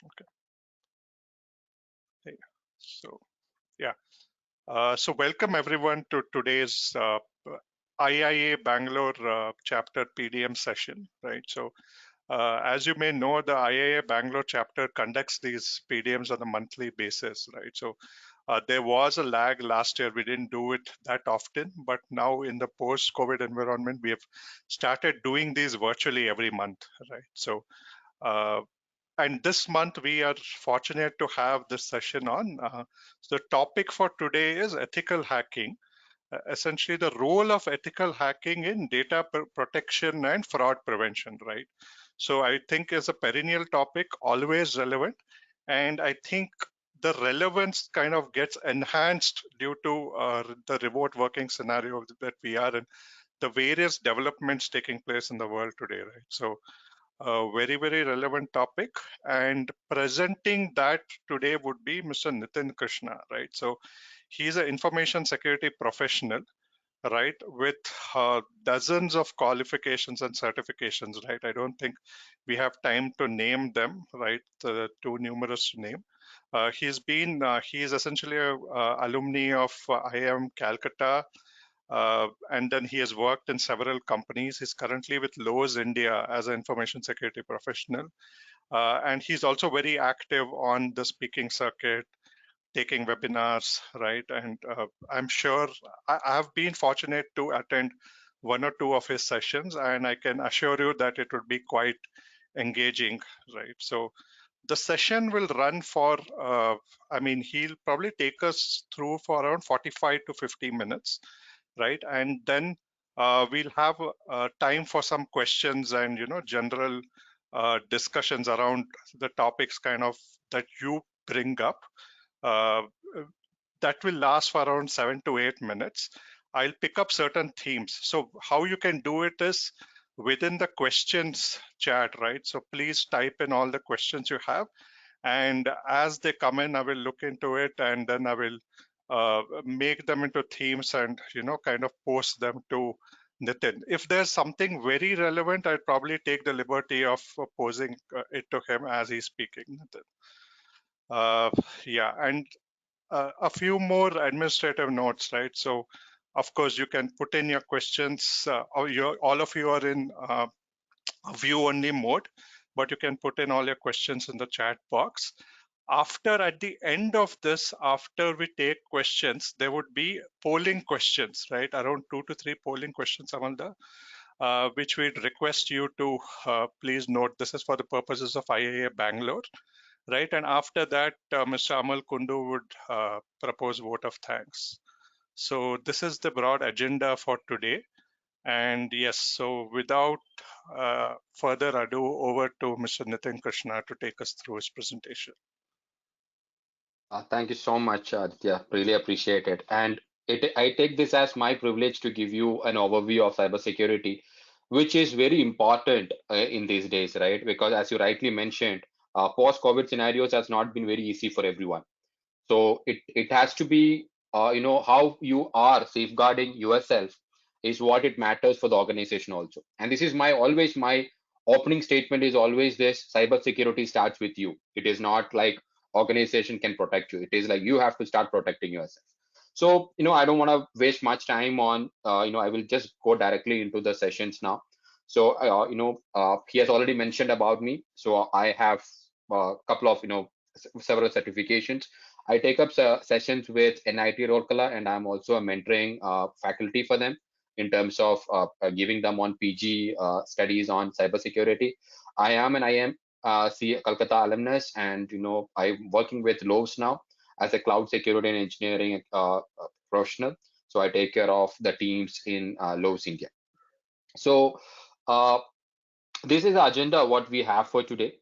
Okay. Hey. So yeah. So welcome everyone to today's IIA Bangalore chapter PDM session. Right. So as you may know, the IIA Bangalore chapter conducts these PDMs on a monthly basis. Right. So there was a lag last year. We didn't do it that often, but now in the post-COVID environment, we have started doing these virtually every month. Right. So. Uh, and this month we are fortunate to have this session on. So the topic for today is ethical hacking, essentially the role of ethical hacking in data protection and fraud prevention, right? So I think is a perennial topic, always relevant. And I think the relevance kind of gets enhanced due to the remote working scenario that we are in, the various developments taking place in the world today, right? So a very, very relevant topic. And presenting that today would be Mr. Nithin Krishna, right? So he's an information security professional, right, with dozens of qualifications and certifications, right? I don't think we have time to name them, right? Too numerous to name. He's essentially a alumni of IIM Calcutta, and then he has worked in several companies. He's currently with Lowe's India as an information security professional. And he's also very active on the speaking circuit, taking webinars, right? And I'm sure I have been fortunate to attend one or two of his sessions, and I can assure you that it would be quite engaging, right? So the session will run for, he'll probably take us through for around 45 to 50 minutes, right? And then we'll have time for some questions and general discussions around the topics kind of that you bring up. Uh, that will last for around 7 to 8 minutes. I'll pick up certain themes. So how you can do it is within the questions chat, right? So please type in all the questions you have, and as they come in, I will look into it, and then I will make them into themes and kind of post them to Nitin. If there's something very relevant, I'd probably take the liberty of posing it to him as he's speaking, Nitin. Yeah, and a few more administrative notes, right? So of course you can put in your questions, or all of you are in view only mode, but you can put in all your questions in the chat box. At the end of this, after we take questions, there would be polling questions, right? Around 2 to 3 polling questions, Amalda, which we'd request you to please note. This is for the purposes of IIA Bangalore, right? And after that, Mr. Amal Kundu would propose vote of thanks. So this is the broad agenda for today. And yes, so without further ado, over to Mr. Nithin Krishna to take us through his presentation. Thank you so much, Aditya. Really appreciate it. And I take this as my privilege to give you an overview of cybersecurity, which is very important in these days, right? Because as you rightly mentioned, post-COVID scenarios has not been very easy for everyone. So it has to be, how you are safeguarding yourself is what it matters for the organization also. And this is my opening statement is always this: cybersecurity starts with you. It is not like organization can protect you. It is like you have to start protecting yourself. So, I don't want to waste much time on, I will just go directly into the sessions now. So, he has already mentioned about me. So I have a couple of, several certifications. I take up sessions with NIT Rourkela, and I'm also a mentoring faculty for them in terms of giving them on PG studies on cybersecurity. I am an IIM Calcutta alumnus, and I'm working with Lowe's now as a cloud security and engineering professional. So I take care of the teams in Lowe's India. So uh, this is the agenda what we have for today.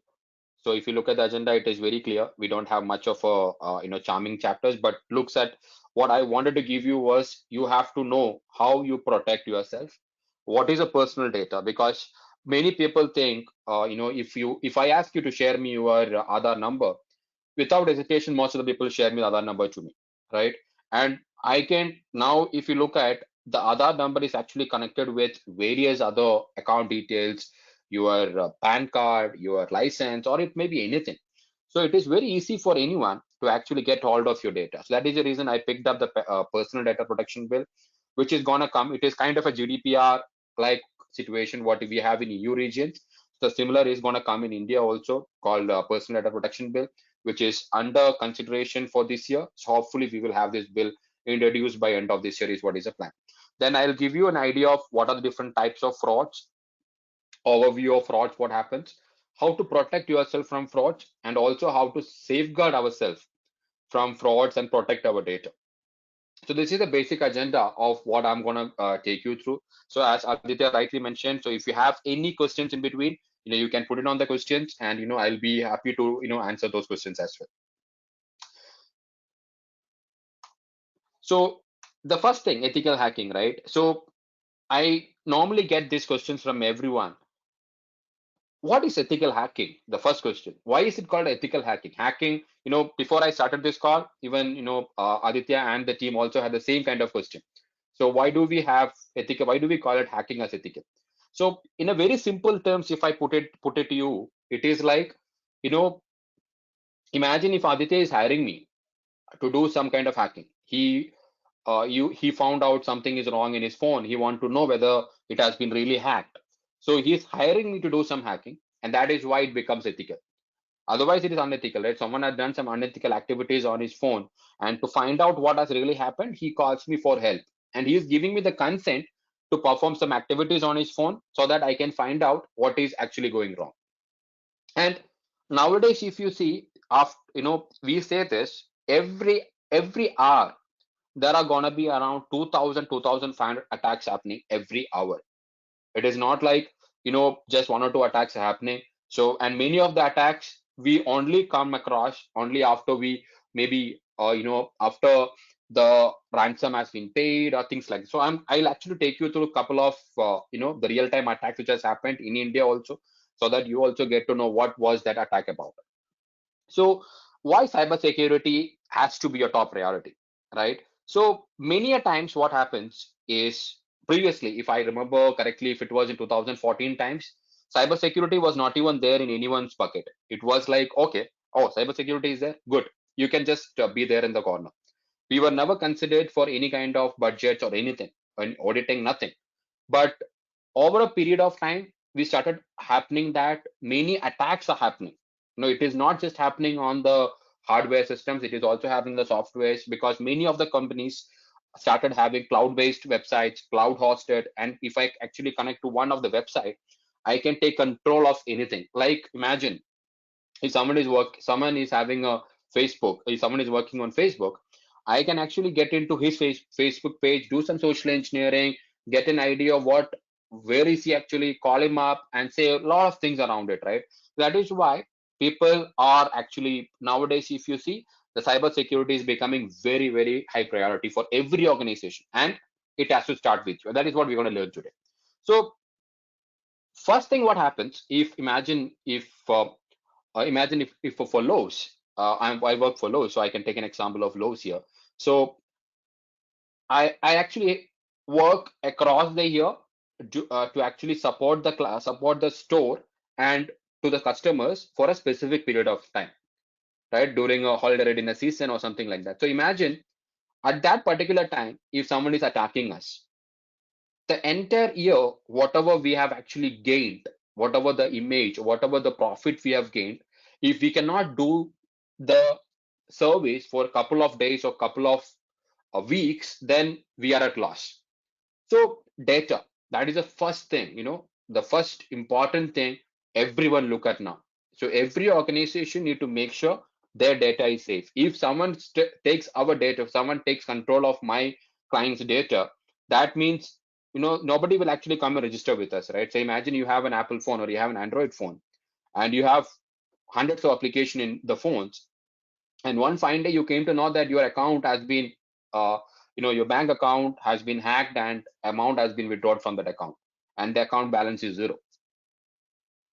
So if you look at the agenda, it is very clear. We don't have much of a charming chapters, but looks at what I wanted to give you was you have to know how you protect yourself. What is a personal data? Because many people think, if I ask you to share me your Aadhaar number, without hesitation, most of the people share me the Aadhaar number to me, right? And I can now, if you look at the Aadhaar number is actually connected with various other account details, your PAN card, your license, or it may be anything. So it is very easy for anyone to actually get hold of your data. So that is the reason I picked up the personal data protection bill, which is gonna come. It is kind of a GDPR like situation what we have in EU regions. So similar is gonna come in India also, called personal data protection bill, which is under consideration for this year. So hopefully we will have this bill introduced by end of this year is what is the plan. Then I'll give you an idea of what are the different types of frauds, overview of frauds, what happens, how to protect yourself from frauds, and also how to safeguard ourselves from frauds and protect our data. So this is the basic agenda of what I'm going to take you through. So as Aditya rightly mentioned, so if you have any questions in between, you can put it on the questions, and I'll be happy to answer those questions as well. So the first thing, ethical hacking, right? So I normally get these questions from everyone. What is ethical hacking? The first question. Why is it called ethical hacking? Hacking, before I started this call, even Aditya and the team also had the same kind of question. So why do we have ethical? Why do we call it hacking as ethical? So in a very simple terms, if I put it to you, it is like, you know, imagine if Aditya is hiring me to do some kind of hacking. He found out something is wrong in his phone. He want to know whether it has been really hacked. So he's hiring me to do some hacking, and that is why it becomes ethical. Otherwise, it is unethical, right? Someone has done some unethical activities on his phone, and to find out what has really happened, he calls me for help, and he is giving me the consent to perform some activities on his phone so that I can find out what is actually going wrong. And nowadays, if you see, after we say this every hour there are gonna be around 2000 2500 attacks happening every hour. It is not like just one or two attacks are happening. So, and many of the attacks we only come across only after we maybe after the ransom has been paid or things like that. So I'll actually take you through a couple of the real time attacks which has happened in India also, so that you also get to know what was that attack about. So why cybersecurity has to be a top priority, right? So many a times what happens is, previously, if I remember correctly, if it was in 2014 times, cybersecurity was not even there in anyone's bucket. It was like, okay, oh, cybersecurity is there, good. You can just be there in the corner. We were never considered for any kind of budgets or anything, and auditing, nothing. But over a period of time, we started happening that many attacks are happening. It is not just happening on the hardware systems, it is also happening the softwares, because many of the companies started having cloud-based websites, cloud hosted, and if I actually connect to one of the website, I can take control of anything. Like imagine if someone is having a Facebook, if someone is working on Facebook, I can actually get into his Facebook page, do some social engineering, get an idea of where is he, actually call him up and say a lot of things around it, right? That is why people are actually nowadays, if you see, the cyber security is becoming very, very high priority for every organization, and it has to start with you. That is what we're going to learn today. So first thing, what happens if imagine if for Lowe's, I work for Lowe's, so I can take an example of Lowe's here. So I actually work across the year to actually support the class, support the store, and to the customers for a specific period of time, right? During a holiday readiness season or something like that. So imagine at that particular time, if someone is attacking us, the entire year, whatever we have actually gained, whatever the image, whatever the profit we have gained, if we cannot do the service for a couple of days or couple of weeks, then we are at loss. So data, that is the first thing, the first important thing everyone look at now. So every organization need to make sure their data is safe. If someone takes our data, if someone takes control of my client's data, that means nobody will actually come and register with us, right? So imagine you have an Apple phone or you have an Android phone, and you have hundreds of application in the phones, and one fine day you came to know that your account has been your bank account has been hacked and amount has been withdrawn from that account, and the account balance is zero.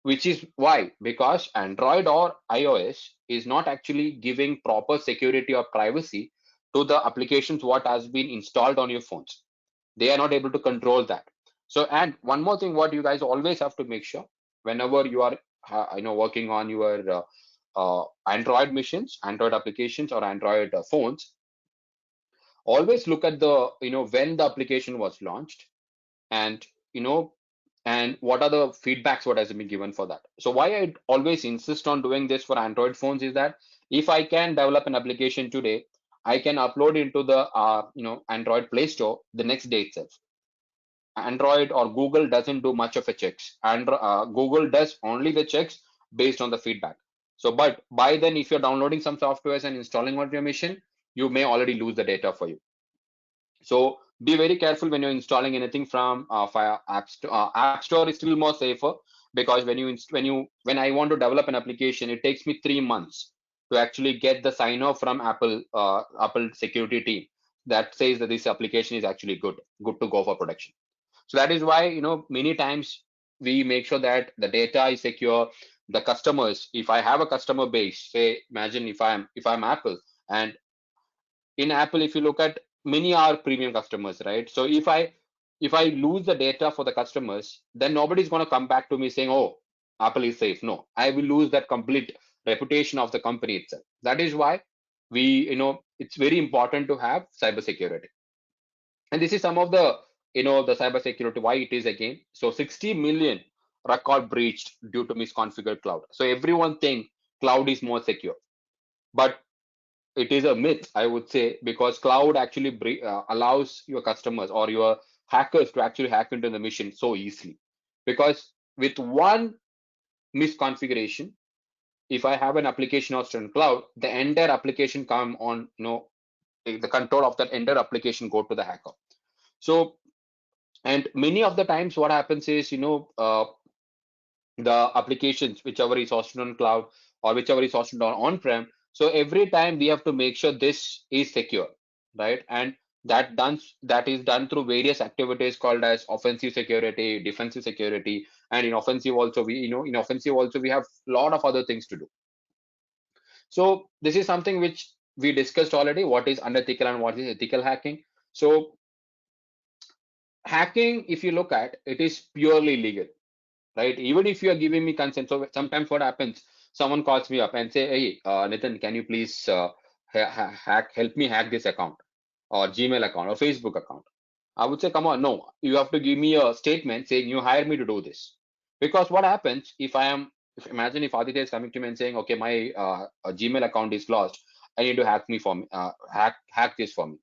Which is why, because Android or iOS is not actually giving proper security or privacy to the applications what has been installed on your phones. They are not able to control that. So, and one more thing, what you guys always have to make sure, whenever you are working on your Android machines, Android applications, or Android phones, always look at the, when the application was launched, and you know and what are the feedbacks what has been given for that. So why I always insist on doing this for Android phones is that if I can develop an application today, I can upload into the Android Play Store the next day itself. Android or Google doesn't do much of a checks, and Google does only the checks based on the feedback. So but by then, if you're downloading some softwares and installing on your machine, you may already lose the data for you. So be very careful when you're installing anything from Fire App Store. App Store is still more safer, because when I want to develop an application, it takes me 3 months to actually get the sign off from Apple security team that says that this application is actually good to go for production. So that is why, many times we make sure that the data is secure. The customers, if I have a customer base, say, imagine if I'm Apple, and in Apple, if you look at, many are premium customers, right? So if I lose the data for the customers, then nobody's going to come back to me saying, oh, Apple is safe. No, I will lose that complete reputation of the company itself. That is why it's very important to have cybersecurity. And this is some of the cybersecurity, why it is again. So 60 million record breached due to misconfigured cloud. So everyone think cloud is more secure, but it is a myth, I would say, because cloud actually allows your customers or your hackers to actually hack into the machine so easily. Because with one misconfiguration, if I have an application hosted in cloud, the entire application come on, the control of that entire application go to the hacker. So, and many of the times what happens is, the applications, whichever is hosted on cloud or whichever is hosted on-prem. So every time we have to make sure this is secure, right? And that is done through various activities called as offensive security, defensive security, and in offensive also we have a lot of other things to do. So this is something which we discussed already. What is unethical and what is ethical hacking? So hacking, if you look at it, is purely legal, right? Even if you are giving me consent. So sometimes what happens, someone calls me up and say, hey, Nithin, can you please help me hack this account or Gmail account or Facebook account? I would say, come on, no, you have to give me a statement saying you hired me to do this. Because what happens if imagine if Aditya is coming to me and saying, okay, my Gmail account is lost, I need to hack this for me.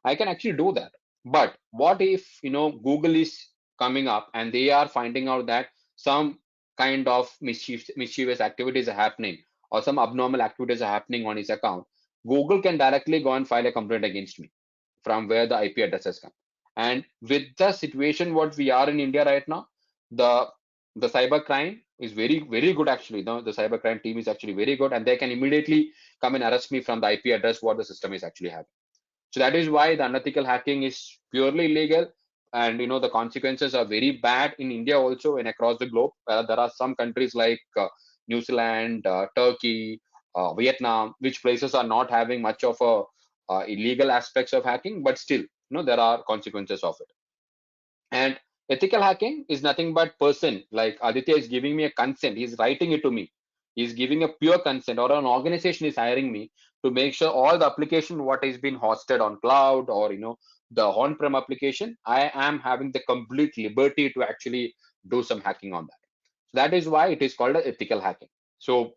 I can actually do that. But what if, Google is coming up and they are finding out that some kind of mischievous activities are happening, or some abnormal activities are happening on his account? Google can directly go and file a complaint against me from where the IP addresses come. And with the situation what we are in India right now, the the cyber crime is very, very good actually. The cyber crime team is actually very good, and they can immediately come and arrest me from the IP address what the system is actually having. So that is why the unethical hacking is purely illegal, and the consequences are very bad in India also and across the globe. There are some countries like New Zealand, Turkey, Vietnam, which places are not having much of a illegal aspects of hacking, but still, there are consequences of it. And ethical hacking is nothing but person like Aditya is giving me a consent. He's writing it to me. He's giving a pure consent, or an organization is hiring me to make sure all the application what is being hosted on cloud, or the on-prem application, I am having the complete liberty to actually do some hacking on that. So that is why it is called a ethical hacking. So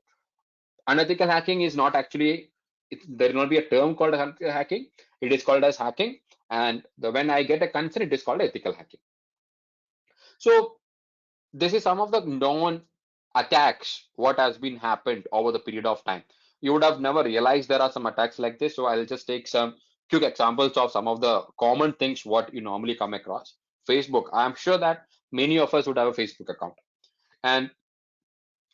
unethical hacking is not actually, there will not be a term called hacking. It is called as hacking, and when I get a consent, it is called ethical hacking. So this is some of the known attacks what has been happened over the period of time. You would have never realized there are some attacks like this. So I'll just take some quick examples of some of the common things what you normally come across. Facebook. I'm sure that many of us would have a Facebook account. And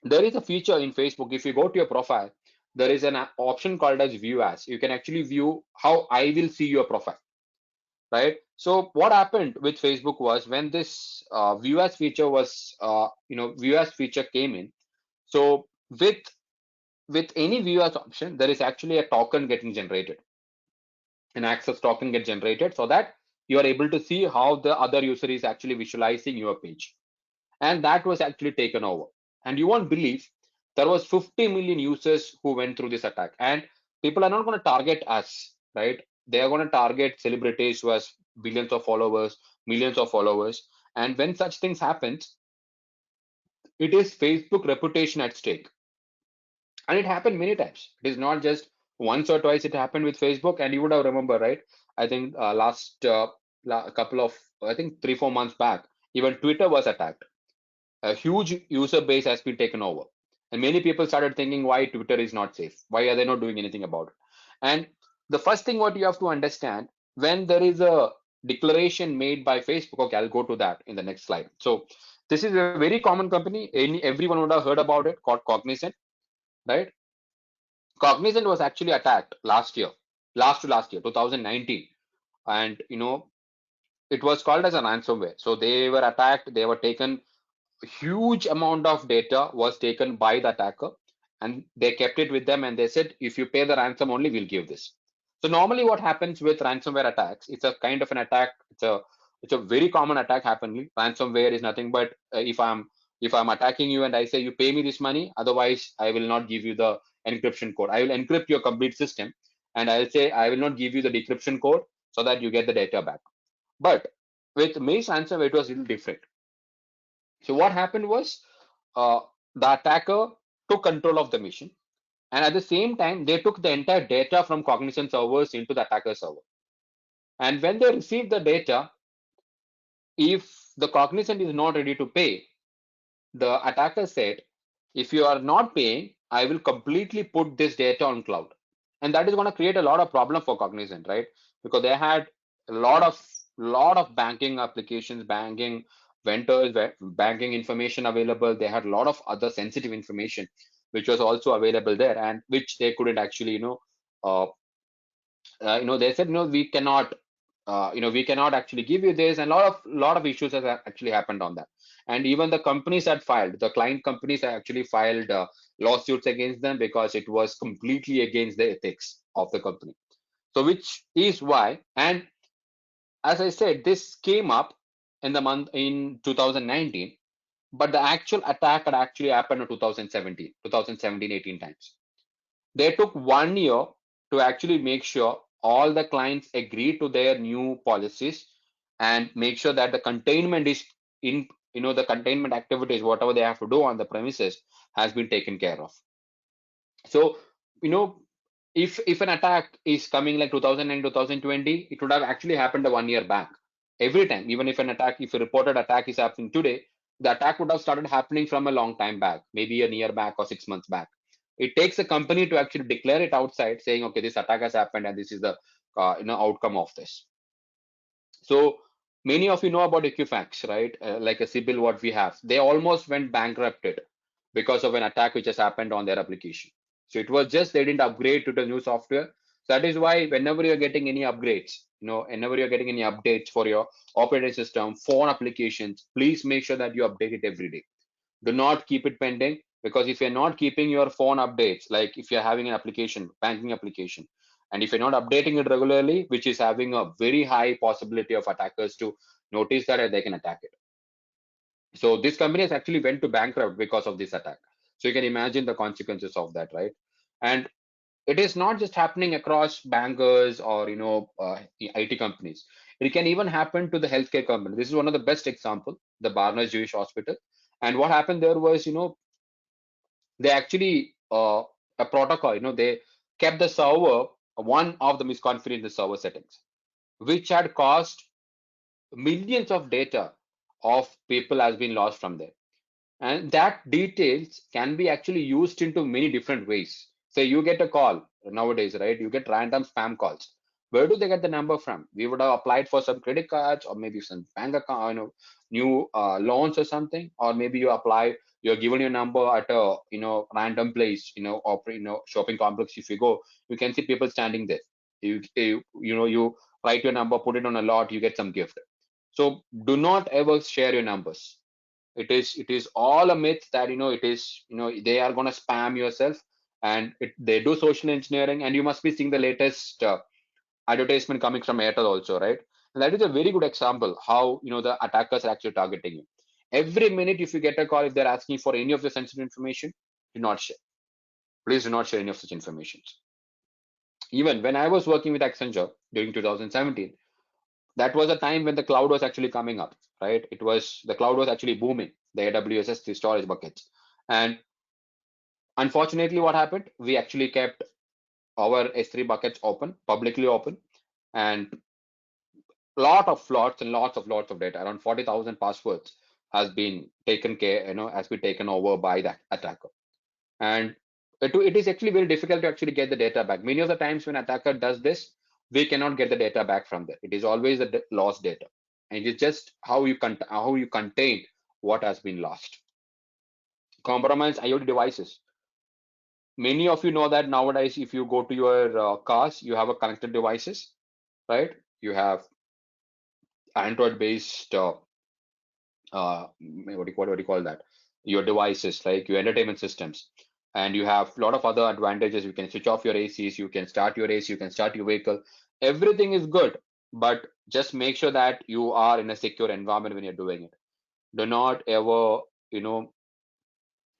there is a feature in Facebook. If you go to your profile, there is an option called as view as. You can actually view how I will see your profile, right? So what happened with Facebook was, when this view as feature view as feature came in. So with any view as option, there is actually a token getting generated, an access token get generated, so that you are able to see how the other user is actually visualizing your page. And that was actually taken over. And you won't believe There was 50 million users who went through this attack, and people are not going to target us, right? They are going to target celebrities who has billions of followers, millions of followers. And when such things happens, it is Facebook reputation at stake. And it happened many times. It is not just once or twice. It happened with Facebook, and you would have remember, right? I think last couple of, I think 3 4 months back, even Twitter was attacked. A huge user base has been taken over, and many people started thinking why Twitter is not safe. Why are they not doing anything about it? And the first thing what you have to understand, when there is a declaration made by Facebook. Okay, I'll go to that in the next slide. So this is a very common company. Everyone would have heard about it, called Cognizant, right? Cognizant was actually attacked last year, last to last year, 2019, and it was called as a ransomware. So they were attacked. They were taken. A huge amount of data was taken by the attacker, and they kept it with them. And they said, if you pay the ransom only, we'll give this. So normally, what happens with ransomware attacks? It's a kind of an attack. It's a very common attack happening. Ransomware is nothing but if I'm attacking you and I say you pay me this money, otherwise I will not give you the encryption code. I will encrypt your complete system, and I'll say I will not give you the decryption code so that you get the data back. But with Maze ransomware, it was a little different. So what happened was uh, the attacker took control of the machine, and at the same time, they took the entire data from Cognizant servers into the attacker server. And when they received the data, if the Cognizant is not ready to pay, the attacker said, if you are not paying, I will completely put this data on cloud. And that is going to create a lot of problem for Cognizant, right? Because they had a lot of banking applications, banking vendors, banking information available. They had a lot of other sensitive information which was also available there, and which they couldn't actually, uh, they said, no, we cannot actually give you this, and a lot of issues has actually happened on that. And even the companies that filed, the client companies have actually filed lawsuits against them because it was completely against the ethics of the company. So which is why, and as I said, this came up in the month in 2019, but the actual attack had actually happened in 2017, 18 times. They took 1 year to actually make sure all the clients agree to their new policies and make sure that the containment is in, the containment activities, whatever they have to do on the premises, has been taken care of. So, you know, if an attack is coming like 2009, 2020, it would have actually happened 1 year back. Every time, even if a reported attack is happening today, the attack would have started happening from a long time back, maybe a year back or 6 months back. It takes a company to actually declare it outside, saying, okay, this attack has happened and this is the outcome of this. So many of you know about Equifax, right? Like a CIBIL, what we have. They almost went bankrupted because of an attack which has happened on their application. So it was just they didn't upgrade to the new software. So that is why whenever you're getting any upgrades, whenever you're getting any updates for your operating system, phone applications, please make sure that you update it every day. Do not keep it pending, because if you're not keeping your phone updates, like if you're having an application, banking application, and if you're not updating it regularly, which is having a very high possibility of attackers to notice that and they can attack it. So this company has actually went to bankrupt because of this attack. So you can imagine the consequences of that, right? And it is not just happening across bankers or IT companies. It can even happen to the healthcare company. This is one of the best example, the Barnes Jewish Hospital. And what happened there was, they actually a protocol, they kept the server, one of the misconfigured in the server settings, which had caused millions of data of people has been lost from there. And that details can be actually used into many different ways. Say you get a call nowadays, right? You get random spam calls. Where do they get the number from? We would have applied for some credit cards or maybe some bank account, new loans or something, or maybe you're given your number at a random place, or shopping complex. If you go, you can see people standing there. You write your number, put it on a lot, you get some gift. So do not ever share your numbers. It is all a myth that it is, they are going to spam yourself, and they do social engineering, and you must be seeing the latest advertisement coming from Airtel also, right? And that is a very good example how the attackers are actually targeting you. Every minute, if you get a call, if they're asking for any of the sensitive information, Do not share. Please do not share any of such information. Even when I was working with Accenture during 2017, that was a time when the cloud was actually coming up, right? It was the cloud was actually booming, the AWS S3 storage buckets. And unfortunately, what happened? We actually kept our S3 buckets open, publicly open, and lots of data, around 40,000 passwords has been taken care, has been taken over by that attacker. And it is actually very difficult to actually get the data back. Many of the times when attacker does this, we cannot get the data back from there. It is always the lost data, and it's just how you contain what has been lost. Compromised IoT devices. Many of you know that nowadays, if you go to your cars, you have a connected devices, right? You have Android-based what do you call that? Your devices, like your entertainment systems, and you have a lot of other advantages. You can switch off your ACs, you can start your AC, you can start your vehicle. Everything is good, but just make sure that you are in a secure environment when you're doing it. Do not ever, you know,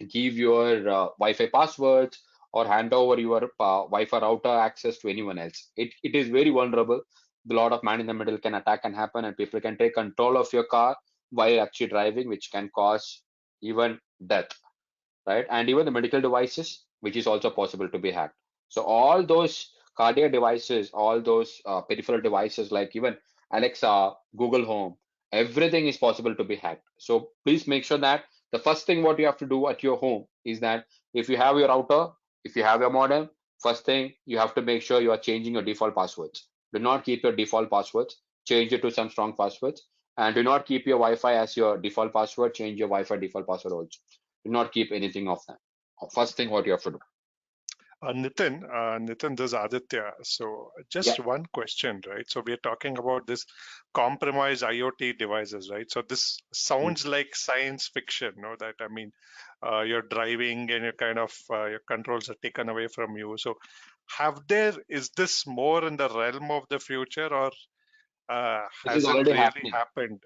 give your Wi-Fi passwords or hand over your Wi-Fi router access to anyone else. It is very vulnerable. A lot of man in the middle can attack can happen, and people can take control of your car while actually driving, which can cause even death, right? And even the medical devices, which is also possible to be hacked. So all those cardiac devices, all those peripheral devices, like even Alexa, Google Home, everything is possible to be hacked. So please make sure that the first thing what you have to do at your home is that if you have your router, if you have your modem, first thing you have to make sure you are changing your default passwords. Do not keep your default passwords. Change it to some strong passwords. And do not keep your Wi-Fi as your default password. Change your Wi-Fi default password also. Do not keep anything of that. First thing what you have to do. Nitin, this is Aditya. So Yeah. just one question, right? So we're talking about this compromised IoT devices, right? So this Mm. sounds like science fiction, no? That I mean, you're driving and you kind of your controls are taken away from you. So is this more in the realm of the future, or This is has it already really happening. happened?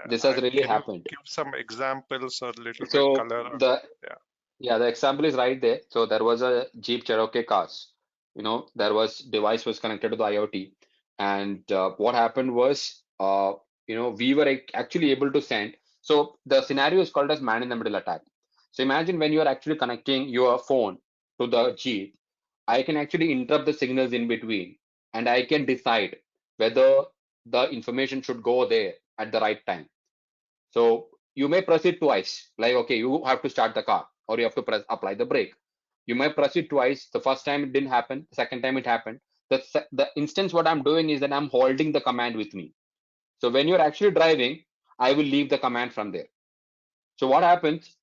This has really Can you happened. give some examples or a little bit So color on? the Yeah. yeah, the example is right there. So there was a Jeep Cherokee cars. There was device was connected to the IoT, and what happened was, we were actually able to send. So the scenario is called as man in the middle attack. So imagine when you are actually connecting your phone to the Jeep, I can actually interrupt the signals in between, and I can decide whether the information should go there at the right time. So you may press it twice, like, okay, you have to start the car or you have to apply the brake. You may press it twice. The first time it didn't happen. The second time it happened. The instance what I'm doing is that I'm holding the command with me. So when you're actually driving, I will leave the command from there. So what happens?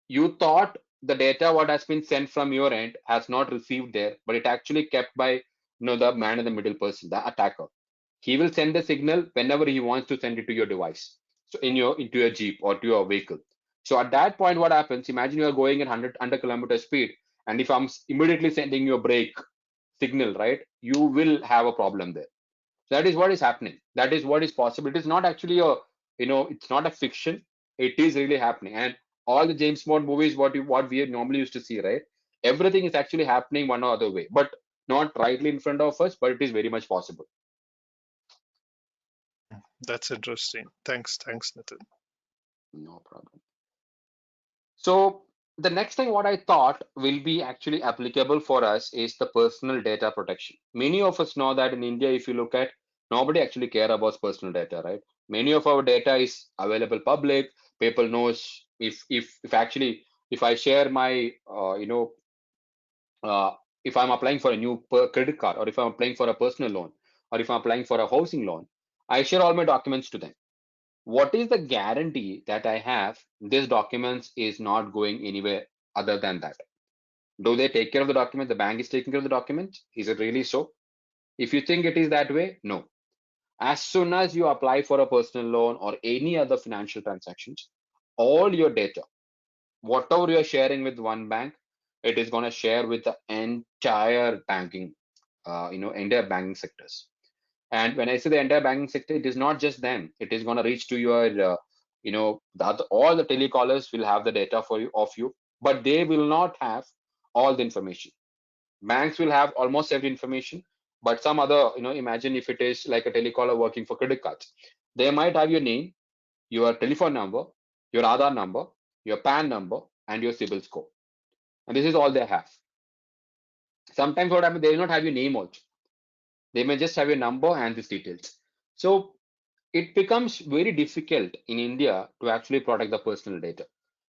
You thought the data what has been sent from your end has not received there, but it actually kept by the man in the middle person, the attacker. He will send the signal whenever he wants to send it to your device. So into your Jeep or to your vehicle. So at that point, what happens? Imagine you are going at 100 kilometer speed, and if I'm immediately sending you a brake signal, right, you will have a problem there. So that is what is happening. That is what is possible. It is not actually it's not a fiction. It is really happening. And all the James Bond movies, what we normally used to see, right? Everything is actually happening one or other way, but not rightly in front of us, but it is very much possible. That's interesting. Thanks, Nitin. No problem. So the next thing what I thought will be actually applicable for us is the personal data protection. Many of us know that in India, if you look at, nobody actually care about personal data, right? Many of our data is available public. People knows if actually if I share my if I'm applying for a new credit card, or if I'm applying for a personal loan, or if I'm applying for a housing loan, I share all my documents to them. What is the guarantee that I have this documents is not going anywhere other than that? Do they take care of the document? The bank is taking care of the document? Is it really so? If you think it is that way, no. As soon as you apply for a personal loan or any other financial transactions, all your data, whatever you're sharing with one bank, it is going to share with the entire banking, entire banking sectors. And when I say the entire banking sector, it is not just them. It is going to reach to your, all the telecallers will have the data for you of you. but they will not have all the information. Banks will have almost every information, but some other, imagine if it is like a telecaller working for credit cards, they might have your name, your telephone number, your Aadhaar number, your PAN number, and your CIBIL score. And this is all they have. Sometimes what happens, they will not have your name also. They may just have your number and these details. So it becomes very difficult in India to actually protect the personal data.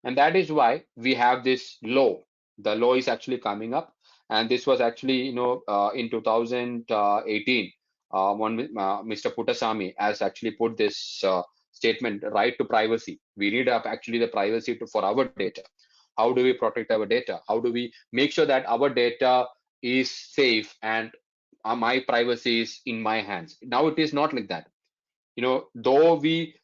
And that is why we have this law. The law is actually coming up. And this was actually, in 2018, Mr. Puttasamy has actually put this statement, right to privacy. We need up actually the privacy for our data. How do we protect our data? How do we make sure that our data is safe and my privacy is in my hands? Now it is not like that. Though we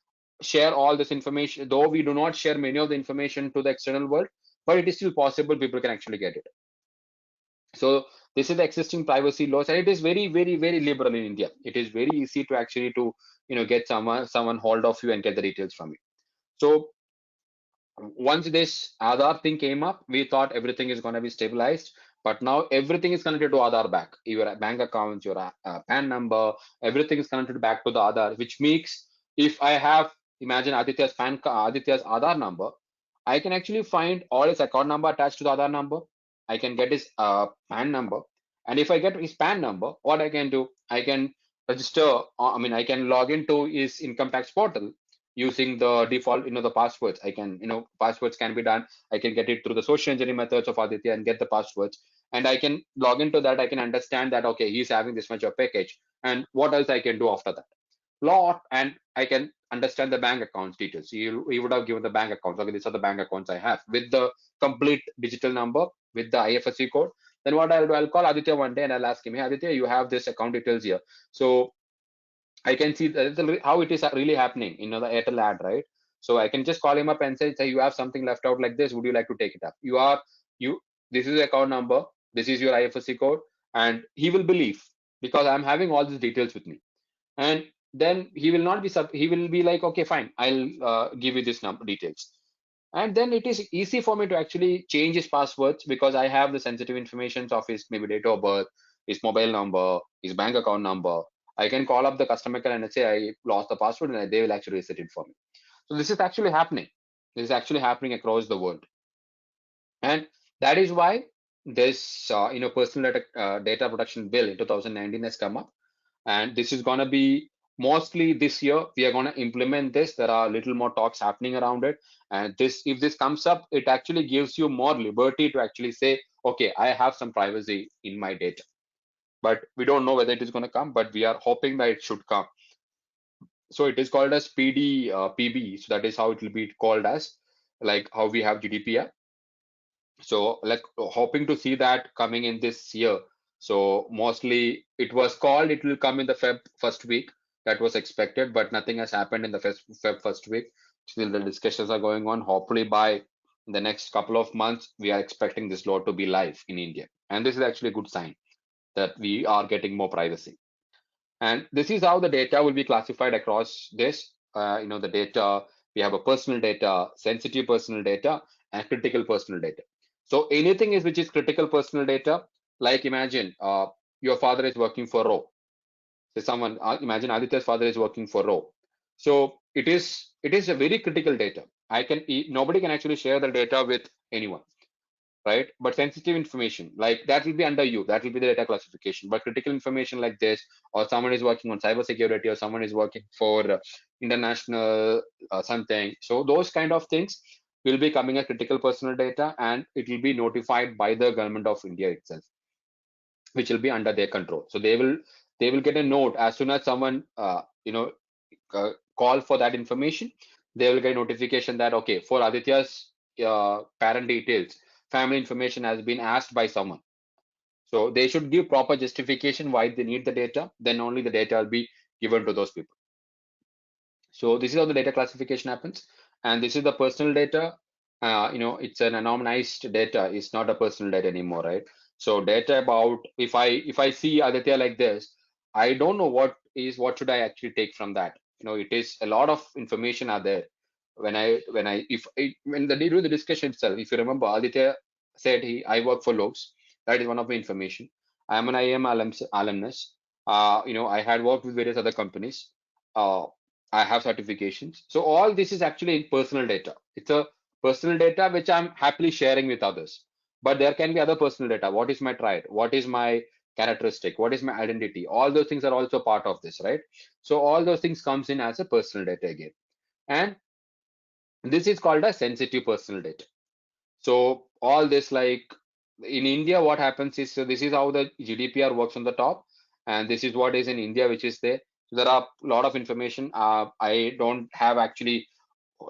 share all this information, though we do not share many of the information to the external world, but it is still possible people can actually get it. So this is the existing privacy laws, and it is very, very, very liberal in India. It is very easy to actually to get someone hold of you and get the details from you. So once this Aadhaar thing came up, we thought everything is going to be stabilized. But now everything is connected to Aadhaar back. Your bank account, your PAN number, everything is connected back to the Aadhaar, which makes if I have, imagine Aditya's Aadhaar number, I can actually find all his account number attached to the Aadhaar number. I can get his PAN number. And if I get his PAN number, what I can do, I can register, I can log into his income tax portal using the default, the passwords. I can, passwords can be done. I can get it through the social engineering methods of Aditya and get the passwords. And I can log into that. I can understand that, okay, he's having this much of package. And what else I can do after that? Lot, and I can understand the bank accounts details. You would have given the bank accounts. Okay, these are the bank accounts I have with the complete digital number with the IFSC code. Then what I'll do, I'll call Aditya one day and I'll ask him, hey, Aditya, you have this account details here. So I can see how it is really happening, the Airtel ad, right? So I can just call him up and say, you have something left out like this. Would you like to take it up? You, this is the account number. This is your IFSC code. And he will believe because I'm having all these details with me. And then he will not be, he will be like, okay, fine, I'll give you this number details. And then it is easy for me to actually change his passwords because I have the sensitive information of his maybe date of birth, his mobile number, his bank account number. I can call up the customer care and say I lost the password and they will actually reset it for me. So this is actually happening. This is actually happening across the world. And that is why this personal data protection bill in 2019 has come up. And this is going to be mostly this year we are going to implement this. There are little more talks happening around it, and this, if this comes up, it actually gives you more liberty to actually say, okay, I have some privacy in my data. But we don't know whether it is going to come, but we are hoping that it should come. So it is called as PB, so that is how it will be called as, like how we have GDPR. So like hoping to see that coming in this year. So mostly it was called it will come in the Feb first week. That was expected, but nothing has happened in the Feb first week. Still the discussions are going on. Hopefully by the next couple of months, we are expecting this law to be live in India. And this is actually a good sign that we are getting more privacy. And this is how the data will be classified across this. The data, we have a personal data, sensitive personal data, and critical personal data. So anything is which is critical personal data, like imagine your father is working for Ro. So someone imagine Aditya's father is working for Ro. So it is a very critical data. Nobody can actually share the data with anyone, right? But sensitive information like that will be under you. That will be the data classification. But critical information like this, or someone is working on cybersecurity, or someone is working for international something. So those kind of things will be coming as critical personal data, and it will be notified by the government of India itself, which will be under their control. So they will get a note as soon as someone call for that information. They will get notification that okay, for Aditya's parent details, family information has been asked by someone. So they should give proper justification why they need the data. Then only the data will be given to those people. So this is how the data classification happens, and this is the personal data. It's an anonymized data. It's not a personal data anymore, right? So data about if I see Aditya like this, I don't know what should I actually take from that. It is a lot of information are there. when during the discussion itself, if you remember, Aditya said I work for Logs. That is one of the information. I am an alumnus. I had worked with various other companies. Uh, I have certifications. So all this is actually personal data. It's a personal data which I'm happily sharing with others. But there can be other personal data. What is my trait? What is my characteristic? What is my identity? All those things are also part of this, right? So all those things comes in as a personal data again. And this is called a sensitive personal data. So all this, like in India, what happens is, so this is how the GDPR works on the top, and this is what is in India, which is there. So there are a lot of information. I don't have actually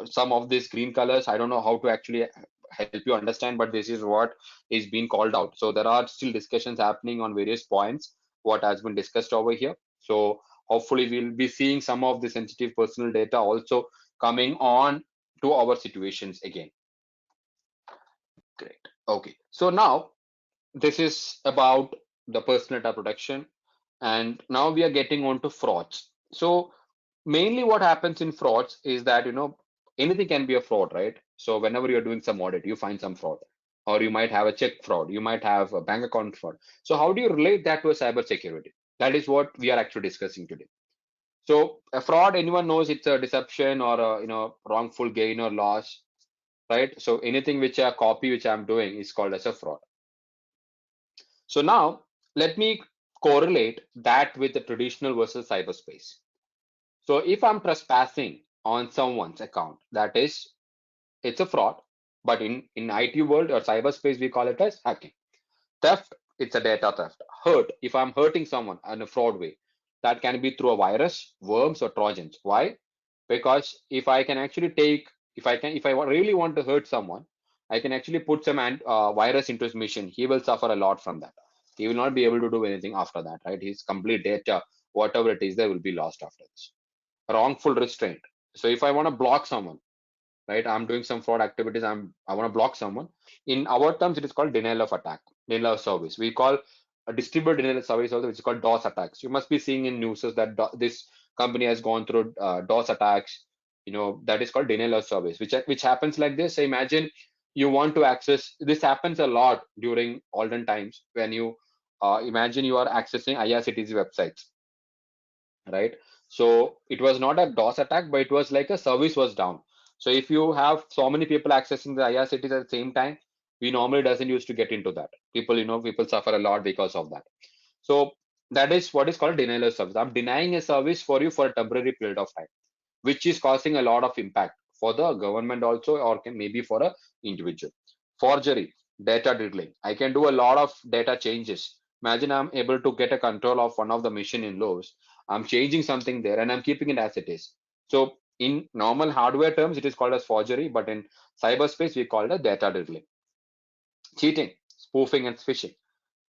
some of these green colors. I don't know how to actually help you understand, but this is what is being called out. So there are still discussions happening on various points, what has been discussed over here. So hopefully we'll be seeing some of the sensitive personal data also coming on to our situations again. Great. Okay. So now this is about the personal data protection, and now we are getting on to frauds. So mainly what happens in frauds is that anything can be a fraud, right? So whenever you're doing some audit, you find some fraud, or you might have a check fraud, you might have a bank account fraud. So how do you relate that to a cyber security? That is what we are actually discussing today. So a fraud, anyone knows it's a deception or a wrongful gain or loss, right? So anything which a copy which I'm doing is called as a fraud. So now let me correlate that with the traditional versus cyberspace. So if I'm trespassing on someone's account, that is, it's a fraud. But in IT world or cyberspace, we call it as hacking. Theft, it's a data theft. Hurt, if I'm hurting someone in a fraud way, that can be through a virus, worms, or trojans. Why? Because if I really want to hurt someone, I can actually put some virus into his machine. He will suffer a lot from that. He will not be able to do anything after that, right? His complete data, whatever it is, there will be lost after this. Wrongful restraint. So if I want to block someone, right? I'm doing some fraud activities. I want to block someone. In our terms, it is called denial of attack, denial of service. We call a distributed denial of service also, which is called DOS attacks. You must be seeing in news that this company has gone through DOS attacks. That is called denial of service, which happens like this. So imagine you want to access. This happens a lot during olden times when you imagine you are accessing IRCTC websites, right? So it was not a DOS attack, but it was like a service was down. So if you have so many people accessing the IRCTs at the same time, we normally doesn't used to get into that. People suffer a lot because of that. So that is what is called denial of service. I'm denying a service for you for a temporary period of time, which is causing a lot of impact for the government also, or maybe for a individual. Forgery, data diddling. I can do a lot of data changes. Imagine I'm able to get a control of one of the machine in Lowe's. I'm changing something there and I'm keeping it as it is. So in normal hardware terms, it is called as forgery, but in cyberspace, we call it a data diddling. Cheating, spoofing, and phishing.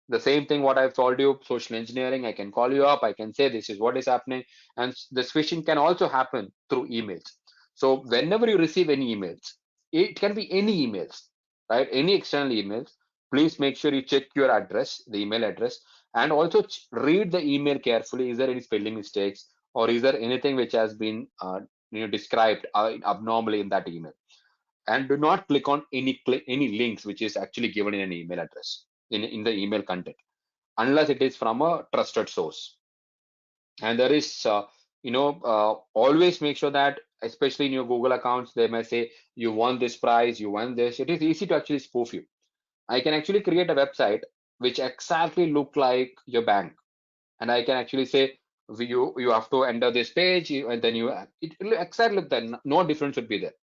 The same thing what I've told you, social engineering. I can call you up, I can say this is what is happening, and this phishing can also happen through emails. So whenever you receive any emails, it can be any emails, right? Any external emails. Please make sure you check your address, the email address, and also read the email carefully. Is there any spelling mistakes, or is there anything which has been described abnormally in that email? And do not click on any links which is actually given in an email address in the email content unless it is from a trusted source. And there is always make sure that, especially in your Google accounts, they may say you won this prize, you won this. It is easy to actually spoof you. I can actually create a website which exactly look like your bank, and I can actually say you have to enter this page, and then it will exactly look that no difference would be there.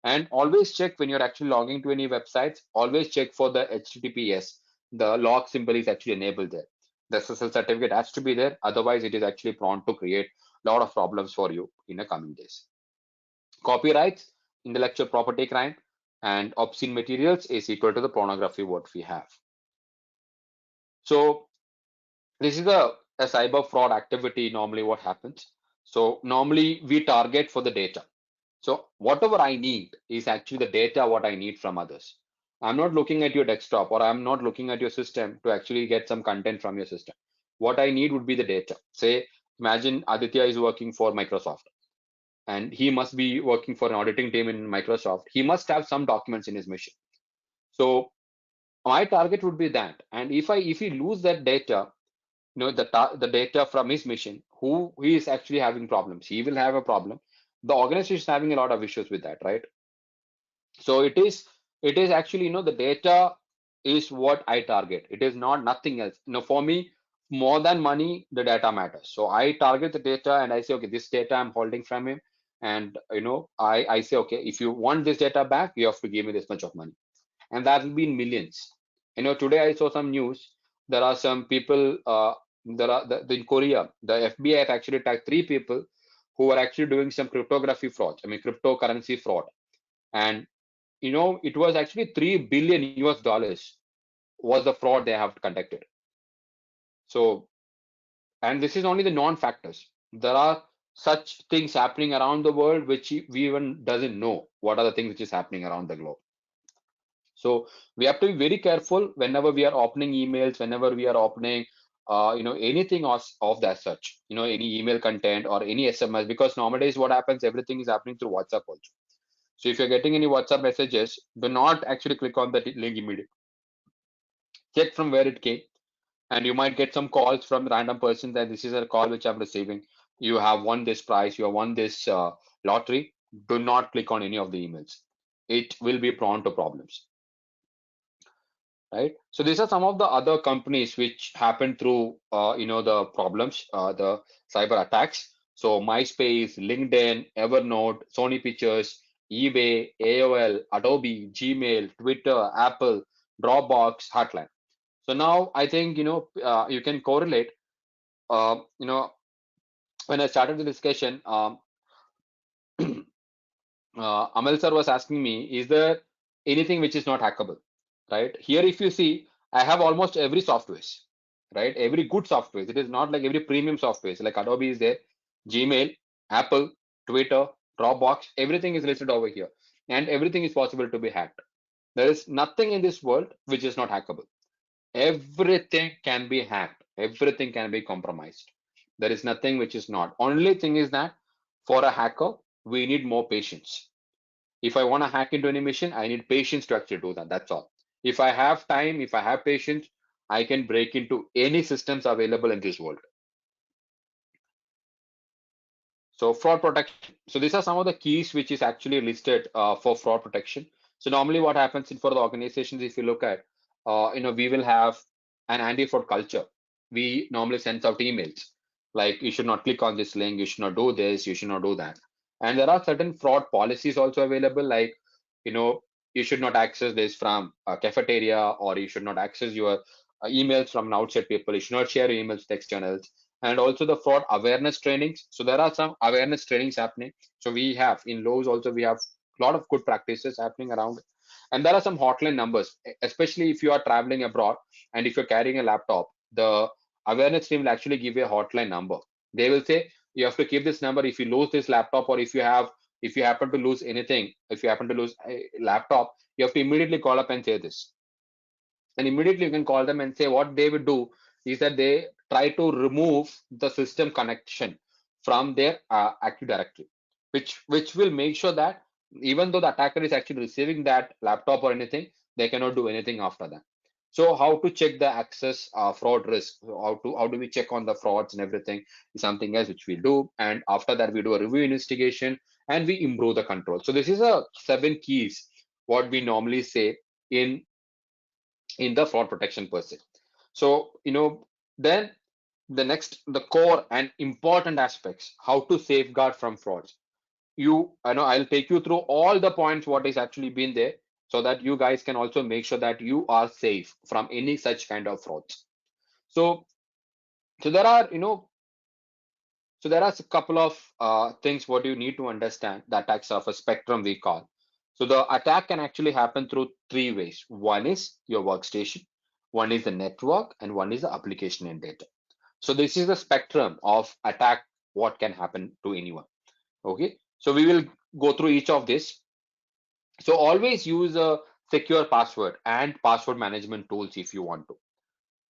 And always check when you're actually logging to any websites, always check for the HTTPS. The log symbol is actually enabled there. The SSL certificate has to be there. Otherwise, it is actually prone to create a lot of problems for you in the coming days. Copyrights, intellectual property crime, and obscene materials is equal to the pornography what we have. So this is a cyber fraud activity. Normally what happens? So normally we target for the data. So whatever I need is actually the data what I need from others. I'm not looking at your desktop, or I'm not looking at your system to actually get some content from your system. What I need would be the data. Say, imagine Aditya is working for Microsoft, and he must be working for an auditing team in Microsoft. He must have some documents in his machine. So my target would be that. And if he lose that data, the data from his machine, who he is actually having problems, he will have a problem. The organization is having a lot of issues with that, right? So it is actually, the data is what I target. It is not nothing else. For me, more than money, the data matters. So I target the data and I say, okay, this data I'm holding from him. And I say, okay, if you want this data back, you have to give me this much of money. And that will be in millions. Today I saw some news. There are some people, in Korea, the FBI have actually tagged 3 people who are actually doing some cryptography fraud, I mean, cryptocurrency fraud. And it was actually 3 billion US dollars was the fraud they have conducted. So, and this is only the non-factors. There are such things happening around the world which we even doesn't know what are the things which is happening around the globe. So we have to be very careful whenever we are opening emails, whenever we are opening, anything of that such, any email content or any SMS, because nowadays what happens, everything is happening through WhatsApp also. So if you're getting any WhatsApp messages, do not actually click on that link immediately. Check from where it came, and you might get some calls from random person that this is a call which I'm receiving. You have won this prize, you have won this lottery. Do not click on any of the emails. It will be prone to problems, right? So these are some of the other companies which happen through, the problems, the cyber attacks. So MySpace, LinkedIn, Evernote, Sony Pictures, eBay, AOL, Adobe, Gmail, Twitter, Apple, Dropbox, Hotline. So now I think you can correlate. Uh, you know, when I started the discussion, Amal sir was asking me, is there anything which is not hackable? Right here, if you see, I have almost every softwares, right? Every good software. It is not like every premium software. Like Adobe is there, Gmail, Apple, Twitter, Dropbox, everything is listed over here, and everything is possible to be hacked. There is nothing in this world which is not hackable. Everything can be hacked. Everything can be compromised. There is nothing which is not. Only thing is that for a hacker, we need more patience. If I want to hack into any machine, I need patience to actually do that. That's all. If I have time, if I have patience, I can break into any systems available in this world. So fraud protection. So these are some of the keys which is actually listed for fraud protection. So normally what happens for the organizations, if you look at, we will have an anti-fraud culture. We normally send out emails like you should not click on this link, you should not do this, you should not do that. And there are certain fraud policies also available, like, you know, you should not access this from a cafeteria, or you should not access your emails from outside people. You should not share emails with externals, and also the fraud awareness trainings. So there are some awareness trainings happening. So we have in Lowe's also, we have a lot of good practices happening around. And there are some hotline numbers, especially if you are traveling abroad and if you're carrying a laptop, the awareness team will actually give you a hotline number. They will say you have to keep this number if you lose this laptop, or if you happen to lose anything, if you happen to lose a laptop, you have to immediately call up and say this. And immediately you can call them and say what they would do is that they try to remove the system connection from their Active Directory, which will make sure that even though the attacker is actually receiving that laptop or anything, they cannot do anything after that. So how to check the access fraud risk? So how do we check on the frauds and everything is something else which we do. And after that, we do a review investigation and we improve the control. So this is a 7 keys what we normally say in the fraud protection per se. So, then the core and important aspects, how to safeguard from frauds. I know I'll take you through all the points, what is actually been there, so that you guys can also make sure that you are safe from any such kind of frauds. So, so there are, a couple of things what you need to understand. The attacks of a spectrum we call. So the attack can actually happen through 3 ways. One is your workstation, one is the network, and one is the application and data. So this is the spectrum of attack what can happen to anyone. Okay, so we will go through each of this. So always use a secure password and password management tools if you want to.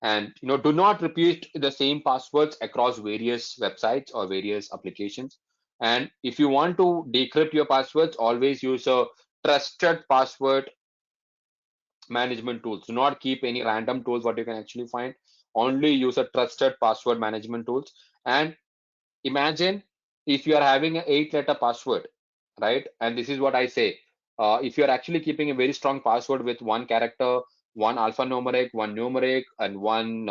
And do not repeat the same passwords across various websites or various applications. And if you want to decrypt your passwords, always use a trusted password management tools. Do not keep any random tools what you can actually find. Only use a trusted password management tools. And imagine if you are having an 8-letter password, right? And this is what I say. If you're actually keeping a very strong password with one character, one alphanumeric, one numeric, and one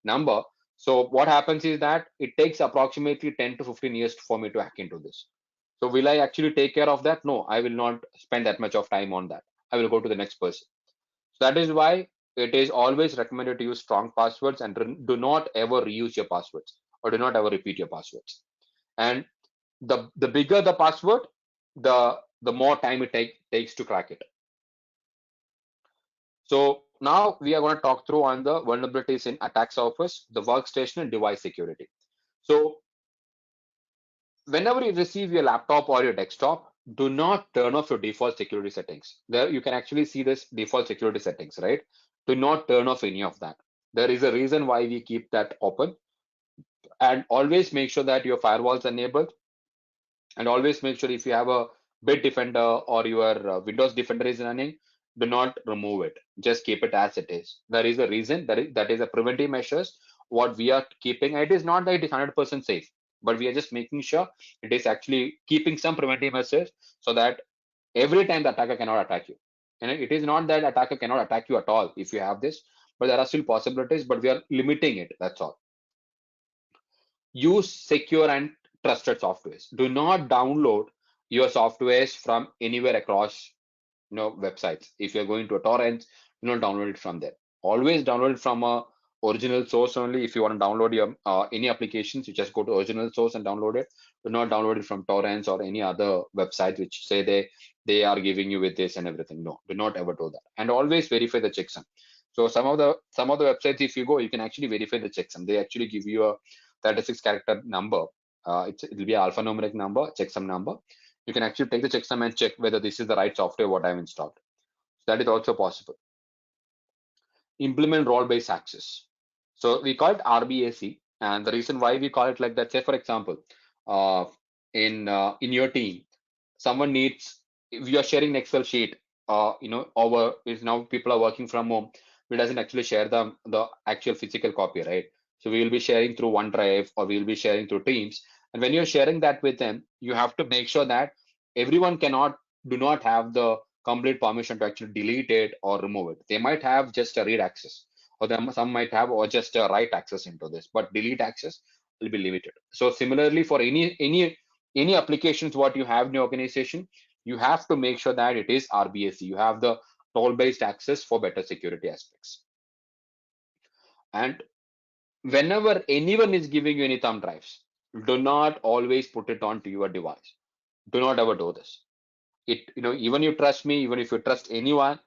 number, so what happens is that it takes approximately 10 to 15 years for me to hack into this. So will I actually take care of that? No, I will not spend that much of time on that. I will go to the next person. So that is why it is always recommended to use strong passwords and do not ever reuse your passwords or do not ever repeat your passwords. And the bigger the password, the more time it takes to crack it. So now we are going to talk through on the vulnerabilities in attack surface, the workstation, and device security. So whenever you receive your laptop or your desktop, do not turn off your default security settings. There you can actually see this default security settings, right? Do not turn off any of that. There is a reason why we keep that open, and always make sure that your firewalls enabled, and always make sure if you have a bit defender or your windows defender is running, do not remove it, just keep it as it is. There is a reason, that is a preventive measures what we are keeping. It is not that it is 100% safe, but we are just making sure it is actually keeping some preventive measures so that every time the attacker cannot attack you. And it is not that attacker cannot attack you at all if you have this, but there are still possibilities, but we are limiting it, that's all. Use secure and trusted softwares. Do not download your softwares from anywhere across websites. If you're going to a torrent, do not download it from there. Always download it from a original source only. If you want to download your any applications, you just go to original source and download it. Do not download it from torrents or any other website which say they are giving you with this and everything. No, do not ever do that. And always verify the checksum. So some of the websites, if you go, you can actually verify the checksum. They actually give you a 36 character number. It will be an alphanumeric number, checksum number. You can actually take the checksum and check whether this is the right software what I've installed. So that is also possible. Implement role-based access. So we call it RBAC, and the reason why we call it like that, say for example, uh, in your team, someone needs, if you are sharing an Excel sheet, over is now people are working from home, we doesn't actually share the actual physical copy, right? So we will be sharing through OneDrive or we will be sharing through Teams. And when you're sharing that with them, you have to make sure that everyone do not have the complete permission to actually delete it or remove it. They might have just a read access, or some might have or just a write access into this, but delete access will be limited. So similarly, for any applications what you have in your organization, you have to make sure that it is RBAC. You have the role-based access for better security aspects. And whenever anyone is giving you any thumb drives, do not always put it onto your device. Do not ever do this. Even you trust me, even if you trust anyone,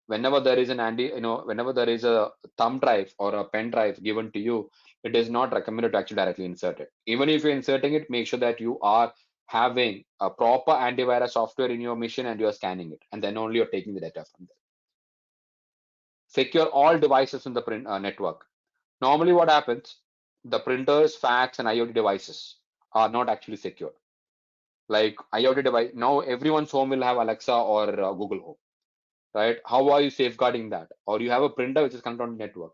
whenever there is whenever there is a thumb drive or a pen drive given to you, it is not recommended to actually directly insert it. Even if you're inserting it, make sure that you are having a proper antivirus software in your machine and you're scanning it, and then only you're taking the data from there. Secure all devices in the print network. Normally what happens, the printers, fax, and IoT devices are not actually secure. Like IoT device, now everyone's home will have Alexa or Google Home, right? How are you safeguarding that? Or you have a printer which is connected on the network.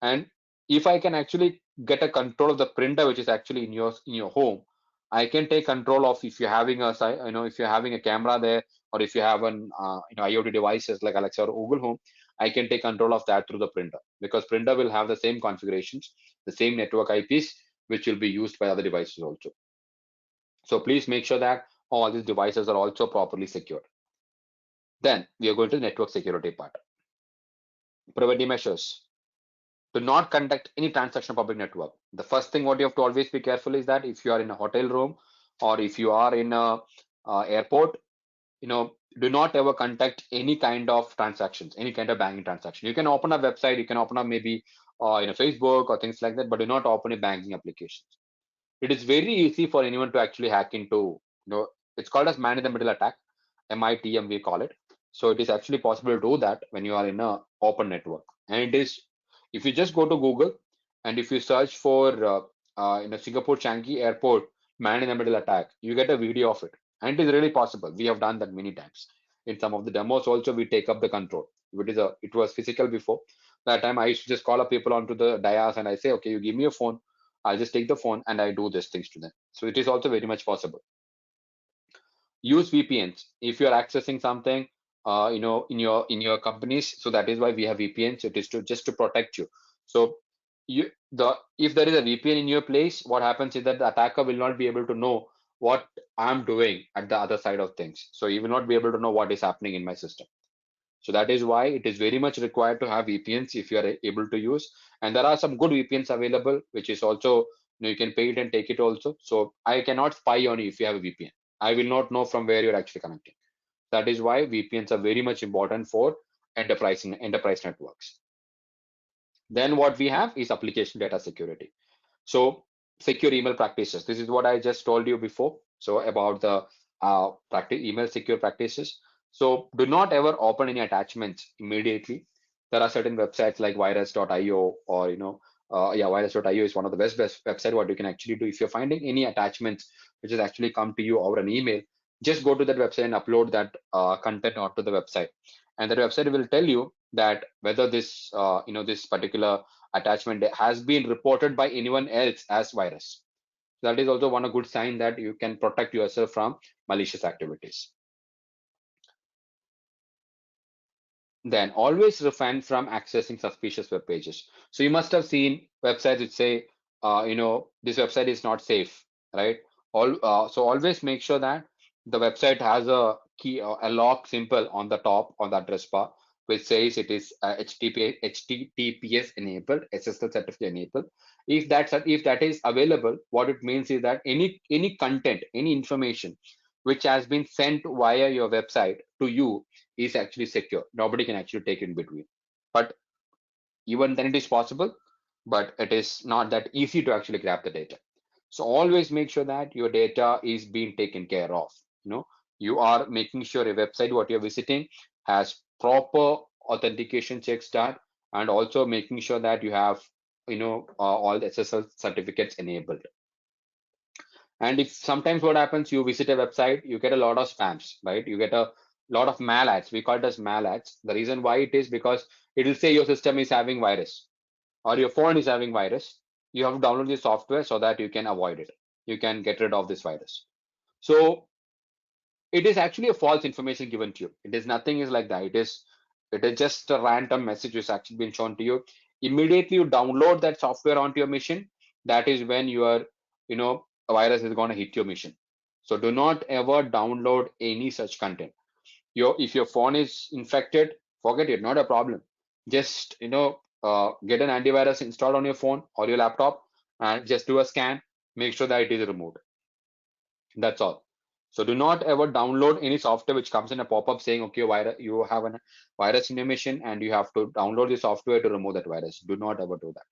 And if I can actually get a control of the printer which is actually in your home, I can take control of if you're having if you're having a camera there, or if you have an IoT devices like Alexa or Google Home, I can take control of that through the printer, because printer will have the same configurations, the same network IPs, which will be used by other devices also. So please make sure that all these devices are also properly secured. Then we are going to the network security part. Preventive measures. Do not conduct any transaction on public network. The first thing what you have to always be careful is that if you are in a hotel room or if you are in a airport, do not ever conduct any kind of transactions, any kind of banking transaction. You can open a website, you can open up maybe Facebook or things like that, but do not open a banking applications. It is very easy for anyone to actually hack into, it's called as man in the middle attack, MITM we call it. So it is actually possible to do that when you are in a open network. And it is, if you just go to Google and if you search for in a Singapore Changi Airport man in the middle attack. You get a video of it, and it is really possible. We have done that many times. In some of the demos, also we take up the control. If it was physical before. That time I used to just call up people onto the dais and I say, okay, you give me a phone. I'll just take the phone and I do these things to them. So it is also very much possible. Use VPNs if you're accessing something, in your companies. So that is why we have VPNs. It is to just to protect you. So if there is a VPN in your place, what happens is that the attacker will not be able to know what I'm doing at the other side of things. So he will not be able to know what is happening in my system. So that is why it is very much required to have VPNs if you are able to use. And there are some good VPNs available, which is also, you can pay it and take it also. So I cannot spy on you if you have a VPN. I will not know from where you're actually connecting. That is why VPNs are very much important for enterprise networks. Then what we have is application data security. So secure email practices. This is what I just told you before. So about the email secure practices. So do not ever open any attachments immediately. There are certain websites like virus.io or virus.io is one of the best website. What you can actually do if you're finding any attachments which has actually come to you over an email, just go to that website and upload that content onto the website, and that website will tell you that whether this particular attachment has been reported by anyone else as virus. That is also one a good sign that you can protect yourself from malicious activities. Then always refrain from accessing suspicious web pages. So you must have seen websites which say, this website is not safe, right? So always make sure that the website has a key or a lock symbol on the top on the address bar, which says it is HTTPS enabled, SSL certificate enabled. If that is available, what it means is that any content, any information which has been sent via your website to you is actually secure. Nobody can actually take in between. But even then it is possible, but it is not that easy to actually grab the data. So always make sure that your data is being taken care of. You are making sure a website what you're visiting has proper authentication checks done, and also making sure that you have all the SSL certificates enabled. And if sometimes what happens, you visit a website, you get a lot of spams, right? You get a lot of mal ads. We call it as mal ads. The reason why it is because it will say your system is having virus or your phone is having virus. You have to download the software so that you can avoid it. You can get rid of this virus. So it is actually a false information given to you. It is nothing is like that. It is just a random message which actually been shown to you. Immediately you download that software onto your machine. That is when your a virus is going to hit your machine. So do not ever download any such content. If your phone is infected, forget it, not a problem. Just get an antivirus installed on your phone or your laptop and just do a scan. Make sure that it is removed. That's all. So do not ever download any software which comes in a pop-up saying, okay, you have a virus in your machine and you have to download the software to remove that virus. Do not ever do that.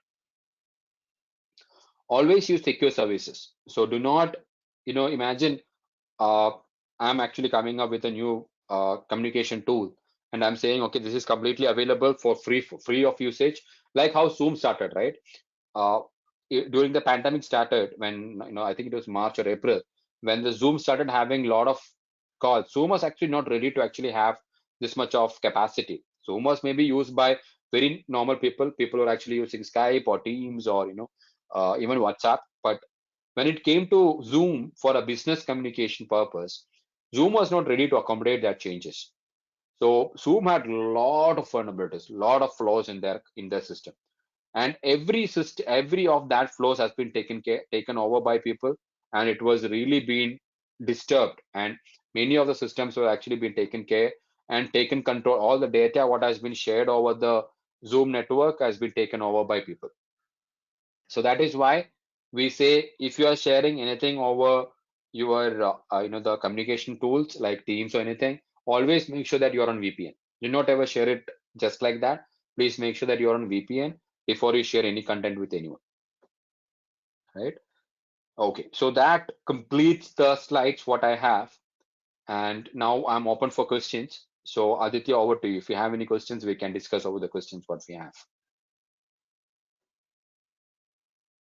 Always use secure services. So do not, imagine uh, I'm actually coming up with a new communication tool and I'm saying, okay, this is completely available for free of usage, like how Zoom started, right? uh, During the pandemic started, when I think it was March or April, when the Zoom started having a lot of calls. Zoom was actually not ready to actually have this much of capacity. Zoom was maybe used by very normal people who are actually using Skype or Teams or even WhatsApp. But when it came to Zoom for a business communication purpose, Zoom was not ready to accommodate that changes. So Zoom had a lot of vulnerabilities, a lot of flaws in their system, and every of that flows has been taken over by people, and it was really being disturbed, and many of the systems were actually being taken care and taken control. All the data what has been shared over the Zoom network has been taken over by people. So that is why we say if you are sharing anything over your the communication tools like Teams or anything, always make sure that you're on VPN. Do not ever share it just like that. Please make sure that you're on VPN before you share any content with anyone, right? Okay, so that completes the slides what I have, and now I'm open for questions. So Aditya, over to you. If you have any questions, we can discuss over the questions what we have.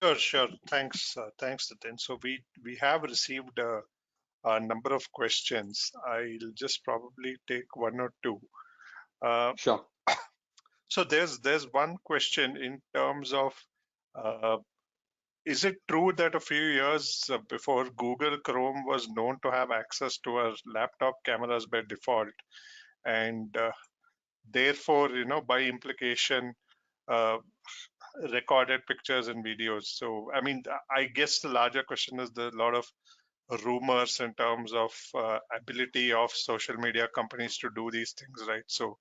Sure, sure. Thanks, Nitin. So we have received a number of questions. I'll just probably take one or two. Uh, Sure. so there's one question in terms of uh, is it true that a few years before Google Chrome was known to have access to our laptop cameras by default, and therefore, by implication, uh, recorded pictures and videos. So, I mean, I guess the larger question is the lot of rumors in terms of ability of social media companies to do these things, right? So,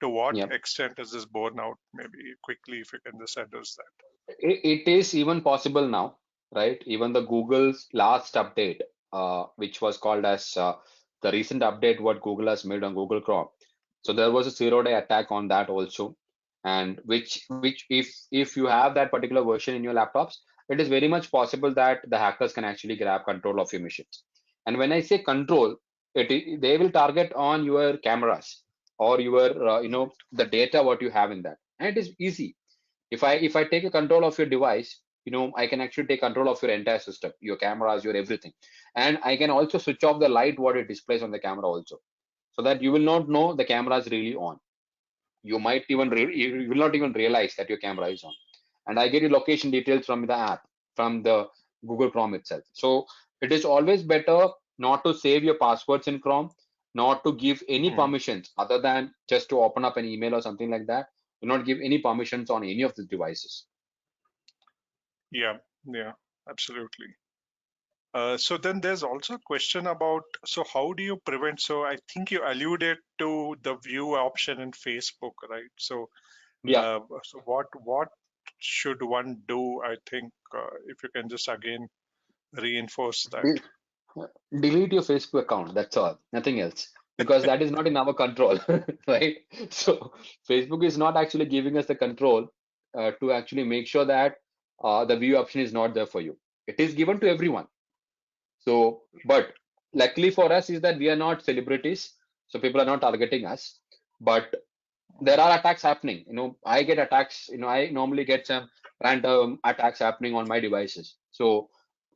to what Yeah. extent is this borne out? Maybe quickly, if you can just address that. It is even possible now, right? Even the Google's last update, which was called as the recent update what Google has made on Google Chrome. So there was a 0-day attack on that also, and which if you have that particular version in your laptops, it is very much possible that the hackers can actually grab control of your machines. And when I say control, they will target on your cameras or your the data what you have in that, and it is easy. If I take a control of your device, I can actually take control of your entire system, your cameras, your everything. And I can also switch off the light what it displays on the camera also, so that you will not know the camera is really on. You might even you will not even realize that your camera is on. And I get your location details from the app, from the Google Chrome itself. So it is always better not to save your passwords in Chrome, not to give any Hmm. permissions other than just to open up an email or something like that. Do not give any permissions on any of the devices. Yeah, yeah, absolutely. So then there's also a question about, so how do you prevent? So I think you alluded to the view option in Facebook, right? So Yeah. so what should one do? I think if you can just again reinforce that. De- Delete your Facebook account. That's all. Nothing else. Because that is not in our control, right? So Facebook is not actually giving us the control to actually make sure that the view option is not there for you. It is given to everyone. So, but luckily for us is that we are not celebrities, so people are not targeting us. But there are attacks happening. I get attacks. I normally get some random attacks happening on my devices. So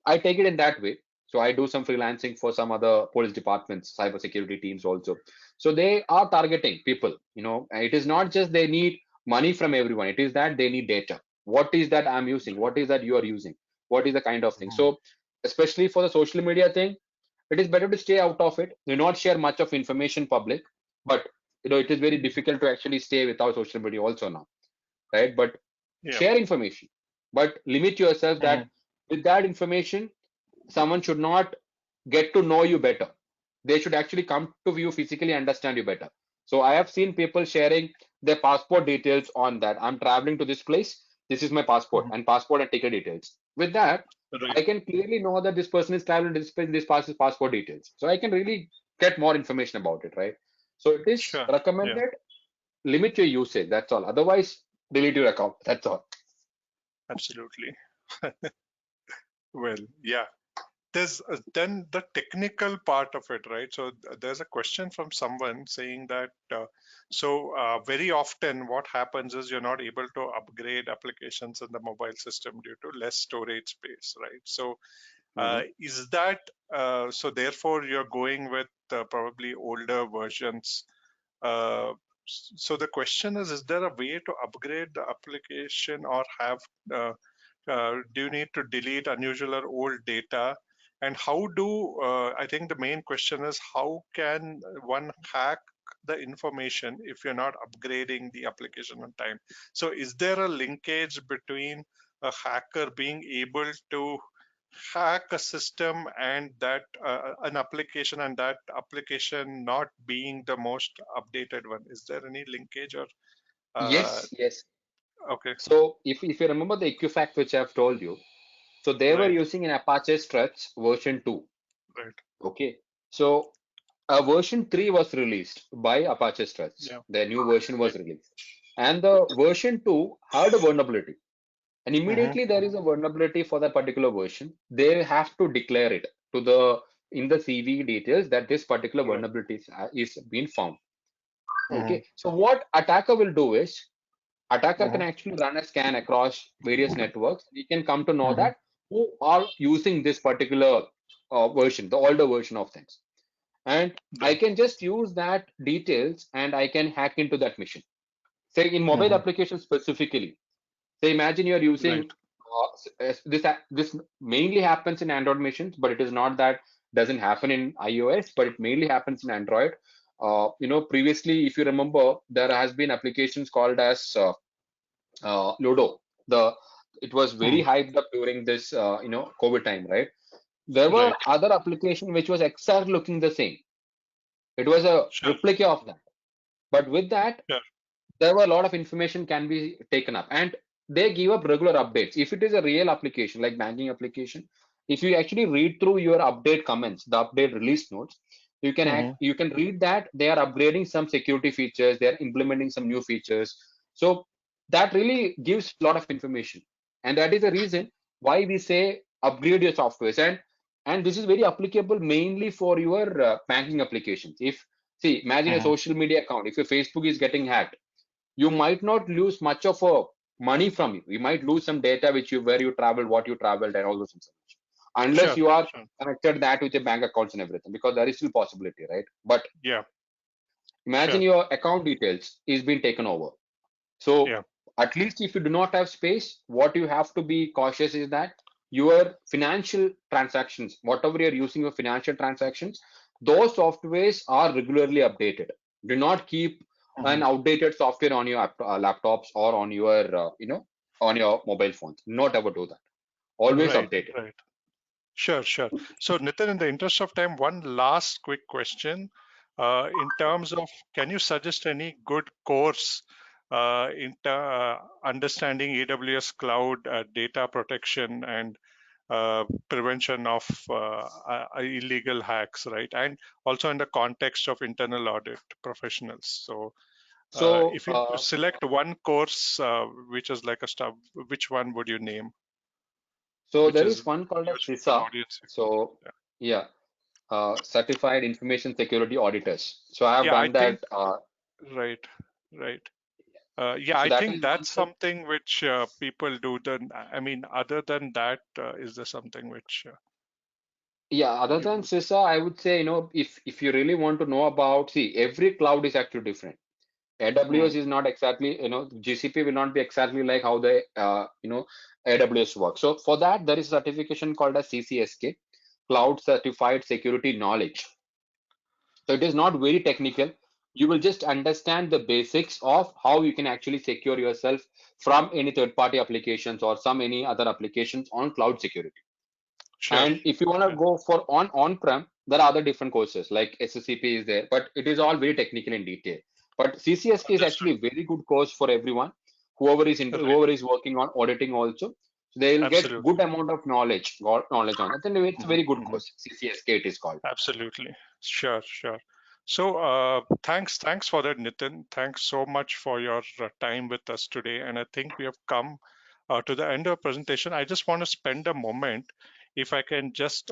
I take it in that way. So I do some freelancing for some other police departments, cybersecurity teams also. So they are targeting people. And it is not just they need money from everyone. It is that they need data. What is that I'm using? What is that you are using? What is the kind of thing? Mhm. So especially for the social media thing, it is better to stay out of it. Do not share much of information public. But it is very difficult to actually stay without social media also now, right? But Yeah. share information, but limit yourself that Mhm. with that information someone should not get to know you better. They should actually come to you physically, understand you better. So I have seen people sharing their passport details on that. I'm traveling to this place. This is my passport Mhm. and passport and ticket details. With that, Right. I can clearly know that this person is traveling to this place, this passes passport details. So I can really get more information about it, right? So it is Sure. Yeah. recommended, limit your usage. That's all. Otherwise, delete your account. That's all. Absolutely. Well, yeah. There's then the technical part of it, right? So there's a question from someone saying that very often what happens is you're not able to upgrade applications in the mobile system due to less storage space, right? So Mhm. is that so therefore you're going with probably older versions. uh, so the question is there a way to upgrade the application or have do you need to delete unusual or old data? And how do, I think the main question is how can one hack the information if you're not upgrading the application on time? So is there a linkage between a hacker being able to hack a system and that an application and that application not being the most updated one? Is there any linkage or uh, Yes, yes. okay, So if you remember the Equifax which I've told you, so they were right, using an Apache Struts version 2. right, Okay. So version 3 was released by Apache Struts. yeah, Their new version right. was released. And the version 2 had a vulnerability. And Hmm. immediately there is a vulnerability for that particular version. They have to declare it to the in the CV details that this particular Right. vulnerability is being found. Hmm. Okay. So what attacker will do is Attacker can Mm-hmm. actually run a scan across various networks. We can come to know Mm-hmm. that who are using this particular version, the older version of things. And I Yeah. can just use that details and I can hack into that machine. Say in mobile Mm-hmm. applications specifically. Say imagine you're Right. using this mainly happens in Android machines, but it is not that doesn't happen in iOS, but it mainly happens in Android. Previously, if you remember, there has been applications called as Ludo. The It was very Mm. hyped up during this COVID time, right? There were Right. other application which was exactly looking the same. It was a Sure. replica of that. But with that, Sure. there were a lot of information can be taken up, and they give up regular updates. If it is a real application like banking application, if you actually read through your update comments, the update release notes, Mm-hmm. you can read that they are upgrading some security features, they are implementing some new features. So that really gives a lot of information, and that is the reason why we say upgrade your softwares. And this is very applicable mainly for your banking applications. If See, imagine a Mm-hmm. social media account. If your Facebook is getting hacked, you might not lose much of a money from you. You might lose some data which you where you traveled, what you traveled, and all those information. Unless Sure. you are Sure. connected that with your bank accounts and everything, because there is still possibility, right? But Yeah. imagine Sure. your account details is being taken over. So Yeah. at least if you do not have space, what you have to be cautious is that your financial transactions, whatever you're using your financial transactions, those softwares are regularly updated. Do not keep Mm-hmm. an outdated software on your laptops or on your on your mobile phones. Not ever do that. Always Right. update it. Right. Sure, sure. So, Nitin, in the interest of time, one last quick question. In terms of, can you suggest any good course understanding AWS cloud data protection and prevention of illegal hacks, right? And also in the context of internal audit professionals. So, So if you select one course, which is like a stuff, which one would you name? Which there is is one called as useful for CISA. audience? So yeah, Certified Information Security Auditors. So I have Yeah, I done think that. right, right. Yeah, So I that think is one that's thing. something which people do. Then, I mean, other than that, is there something which Yeah, other you than would? CISA, I would say, if you really want to know about, see, every cloud is actually different. Hmm, AWS is not exactly, GCP will not be exactly like how the, AWS works. So for that, there is a certification called as CCSK, Cloud Certified Security Knowledge. So it is not very technical. You will just understand the basics of how you can actually secure yourself from any third-party applications or some any other applications on cloud security. sure, And if you want to sure, go for on-prem, there are other different courses like SCCP is there, but it is all very technical in detail. But CCSK is understood. actually a very good course for everyone, Right, whoever is working on auditing also. So they will get good absolutely. amount of knowledge on it. And it's a Hmm, very good hmm. course. CCSK it is called. Absolutely. Sure, sure. So, thanks for that, Nitin. Thanks so much for your time with us today. And I think we have come to the end of the presentation. I just want to spend a moment, if I can just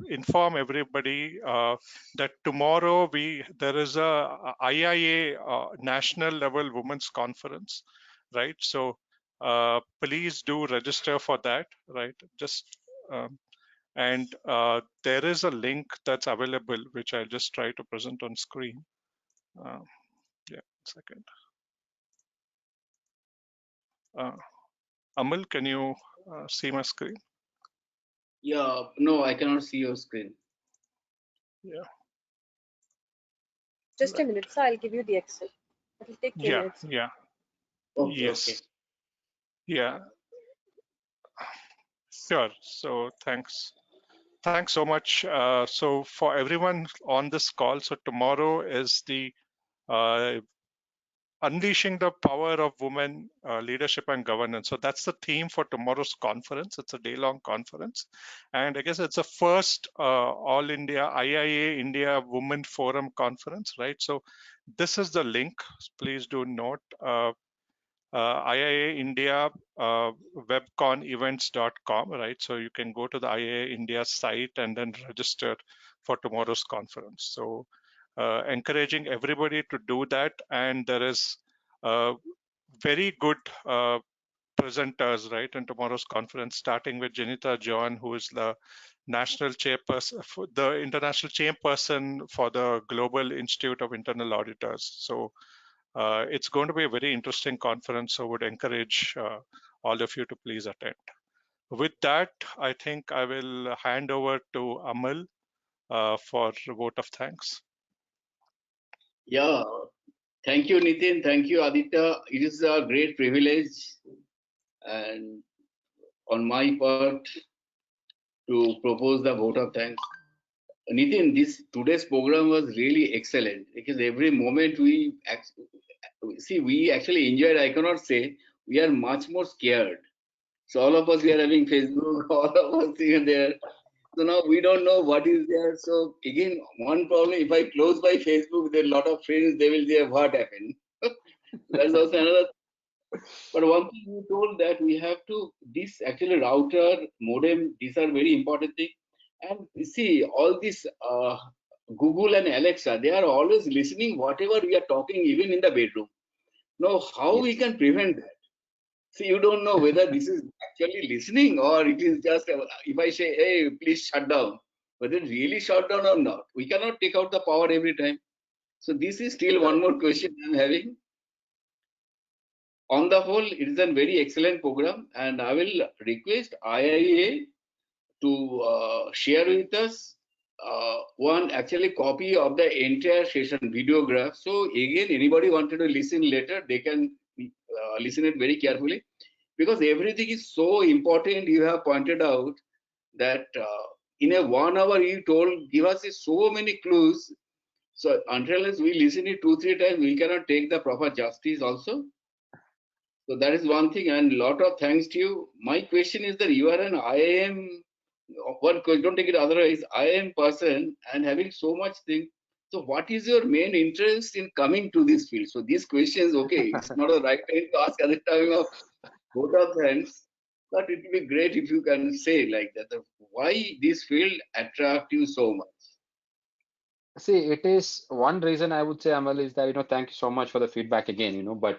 inform everybody that tomorrow there is a IIA national level women's conference, right? So please do register for that, right? Just and there is a link that's available, which I'll just try to present on screen. Uh, yeah, second. Uh, Amal, can you see my screen? Yeah, no, I cannot see your screen. Yeah, Just a right. minute, so I'll give you the Excel. It'll take two Yeah, minutes. yeah, Okay, okay. yes, yeah, sure. So thanks so much. So for everyone on this call, so tomorrow is the uh, unleashing the power of women leadership and governance. So that's the theme for tomorrow's conference. It's a day-long conference, and I guess it's the first All India IIA India Women Forum conference, right? So this is the link. Please do note. IIA India webconevents.com, right? So you can go to the IIA India site and then register for tomorrow's conference. So encouraging everybody to do that. And there is very good presenters, right, in tomorrow's conference, starting with Janita John, who is the national chairperson, the international chairperson for the Global Institute of Internal Auditors. So it's going to be a very interesting conference. So I would encourage all of you to please attend. With that, I think I will hand over to Amal for a vote of thanks. Yeah, thank you, Nithin. Thank you, Aditya. It is a great privilege and on my part to propose the vote of thanks. Nithin, this today's program was really excellent because every moment we actually enjoyed. I cannot say we are much more scared. So all of us we are having Facebook, all of us here there. So now we don't know what is there. So again, one problem, if I close my Facebook, there are a lot of friends, they will say, what happened? That's also another. But one thing you told that we have to, this actually router, modem, these are very important things. And you see, all this Google and Alexa, they are always listening whatever we are talking, even in the bedroom. Now, how we Yes. can prevent that? So you don't know whether this is actually listening or it is just, if I say, hey, please shut down, whether it really shut down or not. We cannot take out the power every time. So this is still one more question I'm having. On the whole, it is a very excellent program, and I will request IIA to share with us one actually copy of the entire session videograph. So again, anybody wanted to listen later, they can listen it very carefully because everything is so important. You have pointed out that in a 1 hour you told give us so many clues. So until as we listen it 2-3 times, we cannot take the proper justice also. So that is one thing, and lot of thanks to you. My question is that you are an IIM, one question, don't take it otherwise, IIM person and having so much thing. So what is your main interest in coming to this field? So these questions, okay, it's not the right time to ask at the time of vote of thanks, but it will be great if you can say like that, why this field attract you so much? See, it is one reason I would say, Amal, is that, thank you so much for the feedback again, but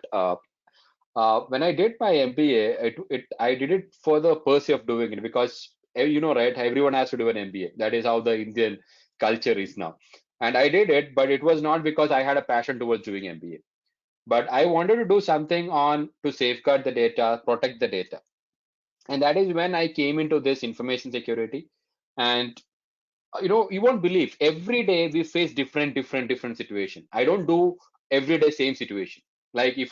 when I did my MBA, I did it for the purpose of doing it because, right, everyone has to do an MBA. That is how the Indian culture is now. And I did it, but it was not because I had a passion towards doing MBA. But I wanted to do something on to safeguard the data, protect the data. And that is when I came into this information security. And you won't believe every day we face different situation. I don't do every day same situation. Like if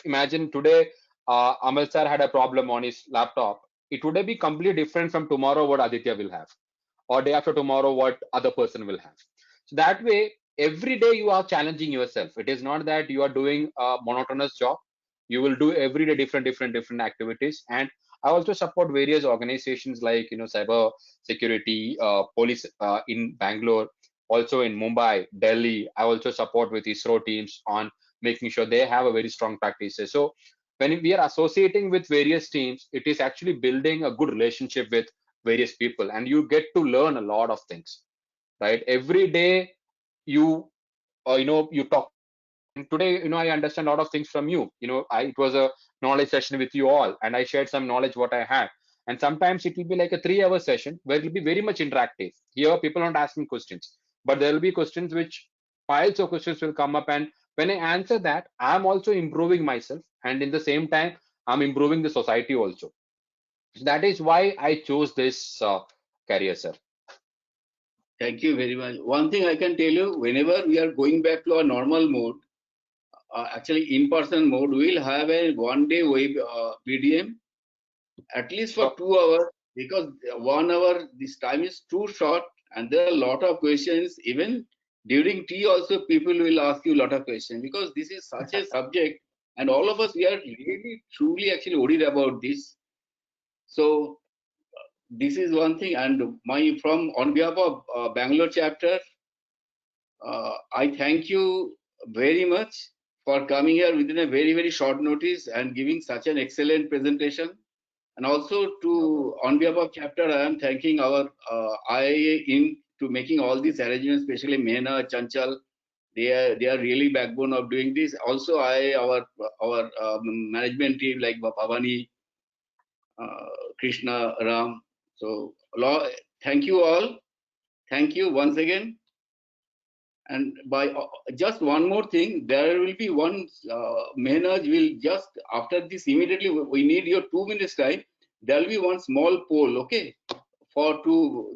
imagine today Amal sir had a problem on his laptop, it would be completely different from tomorrow what Aditya will have, or day after tomorrow what other person will have. So that way every day you are challenging yourself. It is not that you are doing a monotonous job. You will do every day different activities. And I also support various organizations like cyber security police in Bangalore, also in Mumbai, Delhi. I also support with ISRO teams on making sure they have a very strong practices. So when we are associating with various teams, it is actually building a good relationship with various people, and you get to learn a lot of things, right? Every day you you talk to people, and today I understand a lot of things from you. It was a knowledge session with you all, and I shared some knowledge what I had. And sometimes it will be like a 3 hour session where it will be very much interactive. Here people are not asking questions, but there will be questions which piles of questions will come up, and when I answer that, I'm also improving myself, and in the same time I'm improving the society also. So that is why I chose this career, sir. Thank you very much. One thing I can tell you, whenever we are going back to our normal mode, actually in-person mode, we'll have a one-day web BDM at least for So 2 hours because 1 hour this time is too short and there are a lot of questions. Even during tea also people will ask you a lot of questions because this is such a subject and all of us we are really truly actually worried about this. So this is one thing, and my from on behalf of Bangalore chapter, I thank you very much for coming here within a very short notice and giving such an excellent presentation. And also no problem. to on behalf of chapter, I am thanking our IIA in to making all these arrangements, especially Mehna, Chanchal. They are really backbone of doing this. Also, our management team like Bhavani, Krishna, Ram. So, thank you all. Thank you once again. And by just one more thing, there will be one Mehnaz will just after this immediately. We need your 2 minutes time. There will be one small poll, okay, for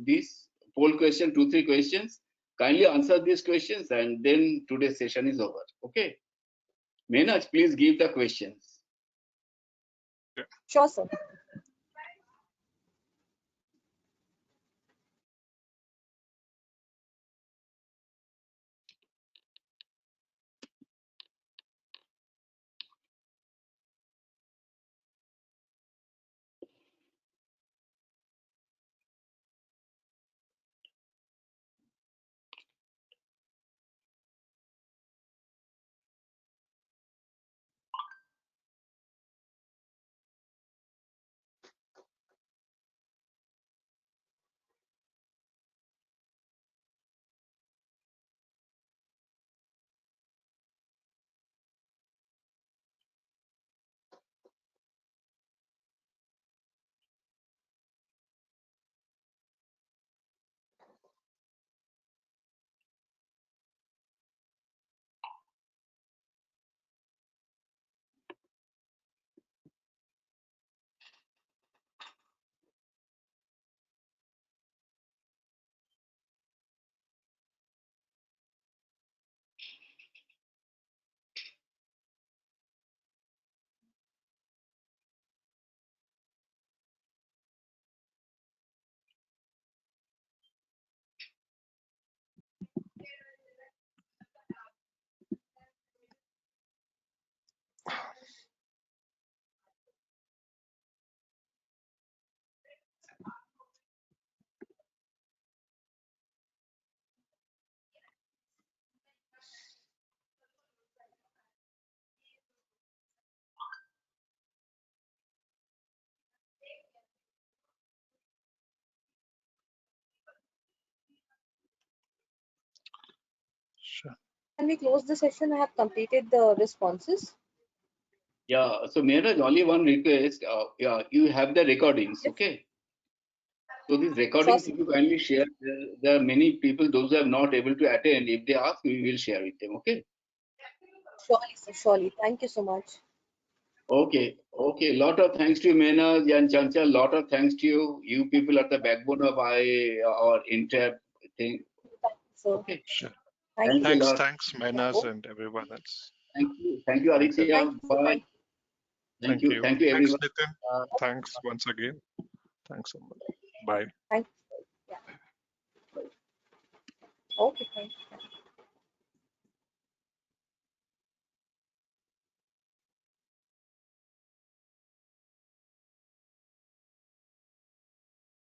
this poll question, 2-3 questions. Kindly answer these questions, and then today's session is over. Okay, Mehnaz, please give the questions. Sure, sir. Sure. Can we close the session? I have completed the responses. Yeah. So Mehraj, only one request. Yeah, you have the recordings, Yes. okay? So these Sure, recordings, sir. if you kindly share, there are many people, those who are not able to attend. If they ask, we will share with them. Okay. Surely, sir. Surely. Thank you so much. Okay. Okay. Lot of thanks to you, Mehnaz and Chanchal. Lot of thanks to you. You people are the backbone of our entire thing. Thank you, sir. Okay. Sure. Thank you. Thanks a Thanks, lot. thanks, Yeah. Mehnaz Oh, and everyone else. Thank you. Thank you, Thanks, Aditya. thank you, sir. Bye. Thank you. Thank Thank you. you. Thank you, Thanks, everyone. Nithin. Thanks once again. Thanks so much. Bye. Thank you. Yeah. Okay. Thank you.